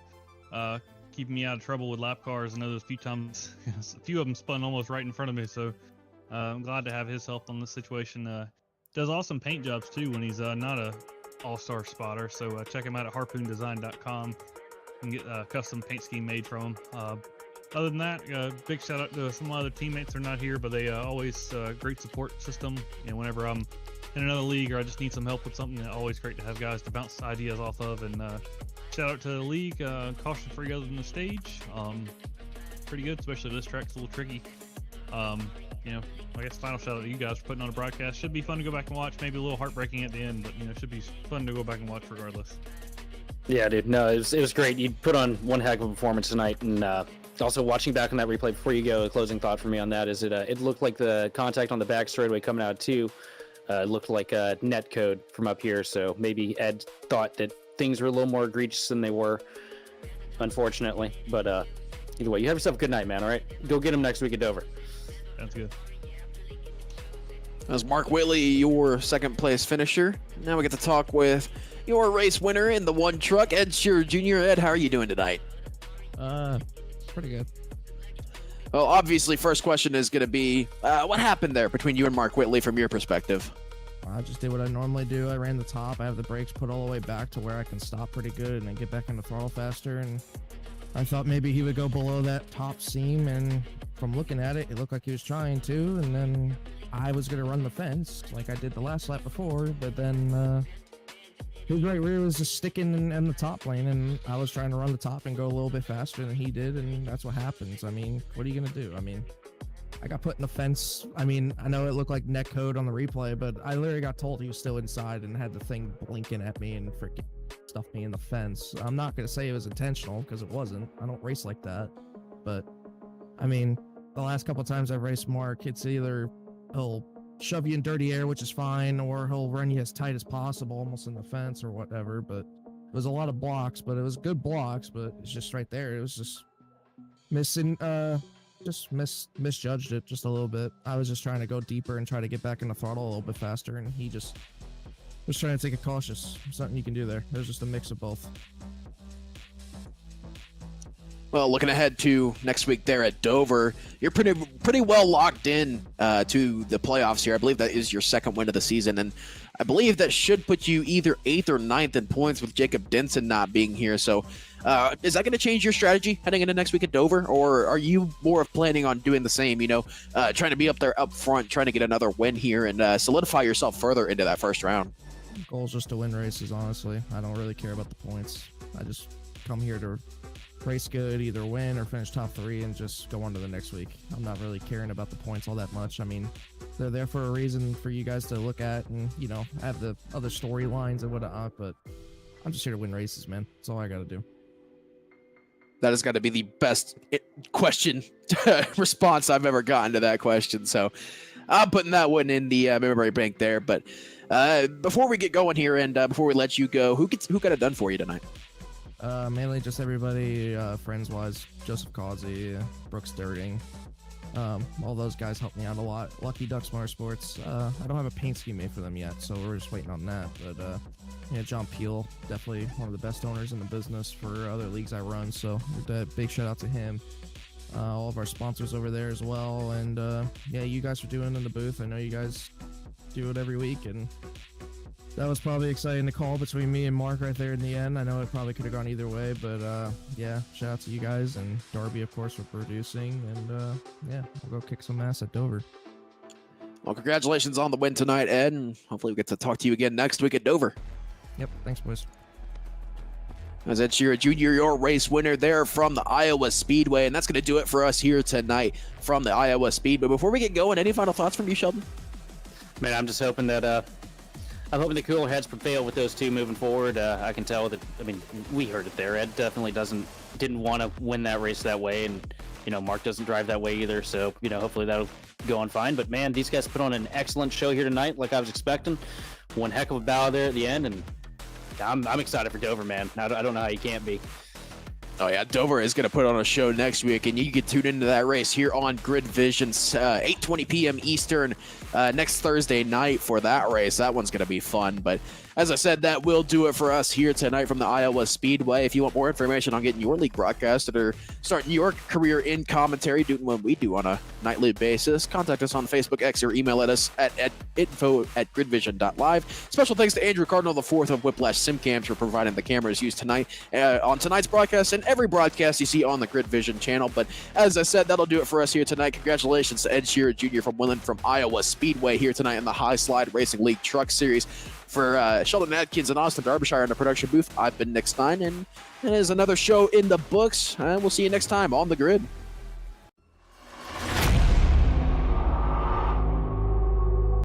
keeping me out of trouble with lap cars. I know there's a few times, a few of them spun almost right in front of me. So I'm glad to have his help on this situation. Does awesome paint jobs too when he's not a all-star spotter. So check him out at harpoondesign.com and get a custom paint scheme made from him. Other than that, big shout out to some of my other teammates. They're not here, but they always great support system. Whenever I'm in another league or I just need some help with something, always great to have guys to bounce ideas off of. And shout out to the league, caution free other than the stage. Pretty good, especially this track's a little tricky. I guess final shout out to you guys for putting on a broadcast. Should be fun to go back and watch. Maybe a little heartbreaking at the end, but it should be fun to go back and watch regardless. Yeah, dude. No, it was great. You put on one heck of a performance tonight, and also watching back on that replay before you go, a closing thought for me on that is it looked like the contact on the back straightaway coming out too looked like a net code from up here. So maybe Ed thought that things were a little more egregious than they were, unfortunately. But either way, you have yourself a good night, man. All right, go get him next week at Dover. Sounds good. That was Mark Whitley, your second place finisher. Now we get to talk with your race winner in the one truck, Ed Scherer Jr. Ed, how are you doing tonight? Pretty good. Well, obviously, first question is going to be, what happened there between you and Mark Whitley from your perspective? I just did what I normally do. I ran the top. I have the brakes put all the way back to where I can stop pretty good and then get back into throttle faster. And I thought maybe he would go below that top seam. And from looking at it, it looked like he was trying to. And then I was going to run the fence like I did the last lap before. But then his right rear was just sticking in the top lane. And I was trying to run the top and go a little bit faster than he did. And that's what happens. I mean, what are you going to do? I mean, I got put in the fence. I mean, I know it looked like net code on the replay, but I literally got told he was still inside and had the thing blinking at me and freaking stuffed me in the fence. I'm not going to say it was intentional because it wasn't. I don't race like that. But, I mean, the last couple of times I've raced Mark, it's either he'll shove you in dirty air, which is fine, or he'll run you as tight as possible, almost in the fence or whatever. But it was a lot of blocks, but it was good blocks, but it's just right there. It was just missing, misjudged it just a little bit. I was just trying to go deeper and try to get back in the throttle a little bit faster, and he just was trying to take it cautious. Something you can do there. There's just a mix of both. Well, looking ahead to next week there at Dover, you're pretty well locked in to the playoffs here. I believe that is your second win of the season, and I believe that should put you either 8th or 9th in points with Jacob Denson not being here. So is that going to change your strategy heading into next week at Dover, or are you more of planning on doing the same, trying to be up there up front, trying to get another win here and solidify yourself further into that first round? The goal is just to win races, honestly. I don't really care about the points. I just come here to race good, either win or finish top 3 and just go on to the next week. I'm not really caring about the points all that much. I mean, they're there for a reason for you guys to look at and, have the other storylines and whatnot, but I'm just here to win races, man. That's all I got to do. That has got to be the best question response I've ever gotten to that question. So I'm putting that one in the memory bank there. But before we get going here and before we let you go, who got it done for you tonight? Mainly just everybody, friends-wise, Joseph Causey, Brooks Dirting. All those guys helped me out a lot. Lucky Ducks Motorsports. I don't have a paint scheme made for them yet, so we're just waiting on that. But John Peel, definitely one of the best owners in the business for other leagues I run, so big shout out to him. All of our sponsors over there as well, and you guys are doing in the booth. I know you guys do it every week, and that was probably exciting to call between me and Mark right there in the end. I know it probably could have gone either way, but shout out to you guys and Darby, of course, for producing, and we'll go kick some ass at Dover. Well, congratulations on the win tonight, Ed, and hopefully we get to talk to you again next week at Dover. Yep, thanks, boys. As Ed Shearer Jr., your race winner there from the Iowa Speedway, and that's going to do it for us here tonight from the Iowa Speedway. Before we get going, any final thoughts from you, Sheldon? Man, I'm just hoping that I'm hoping the cooler heads prevail with those two moving forward. I can tell that. I mean, we heard it there. Ed definitely didn't want to win that race that way, and Mark doesn't drive that way either. So hopefully that'll go on fine. But man, these guys put on an excellent show here tonight, like I was expecting. One heck of a battle there at the end, and I'm excited for Dover, man. I don't know how you can't be. Oh, yeah, Dover is going to put on a show next week, and you can tune into that race here on GridVision, 8:20 p.m. Eastern next Thursday night for that race. That one's going to be fun, but as I said, that will do it for us here tonight from the Iowa Speedway. If you want more information on getting your league broadcasted or starting your career in commentary, doing what we do on a nightly basis, contact us on Facebook, X, or email at us at info@gridvision.live. Special thanks to Andrew Cardinal IV of Whiplash SimCams for providing the cameras used tonight on tonight's broadcast and every broadcast you see on the GridVision channel. But as I said, that'll do it for us here tonight. Congratulations to Ed Shearer Jr. from Willen from Iowa Speedway here tonight in the High Slide Racing League Truck Series. For Sheldon Atkins and Austin Derbyshire in the production booth, I've been Nick Stein, and it is another show in the books, and we'll see you next time on the grid.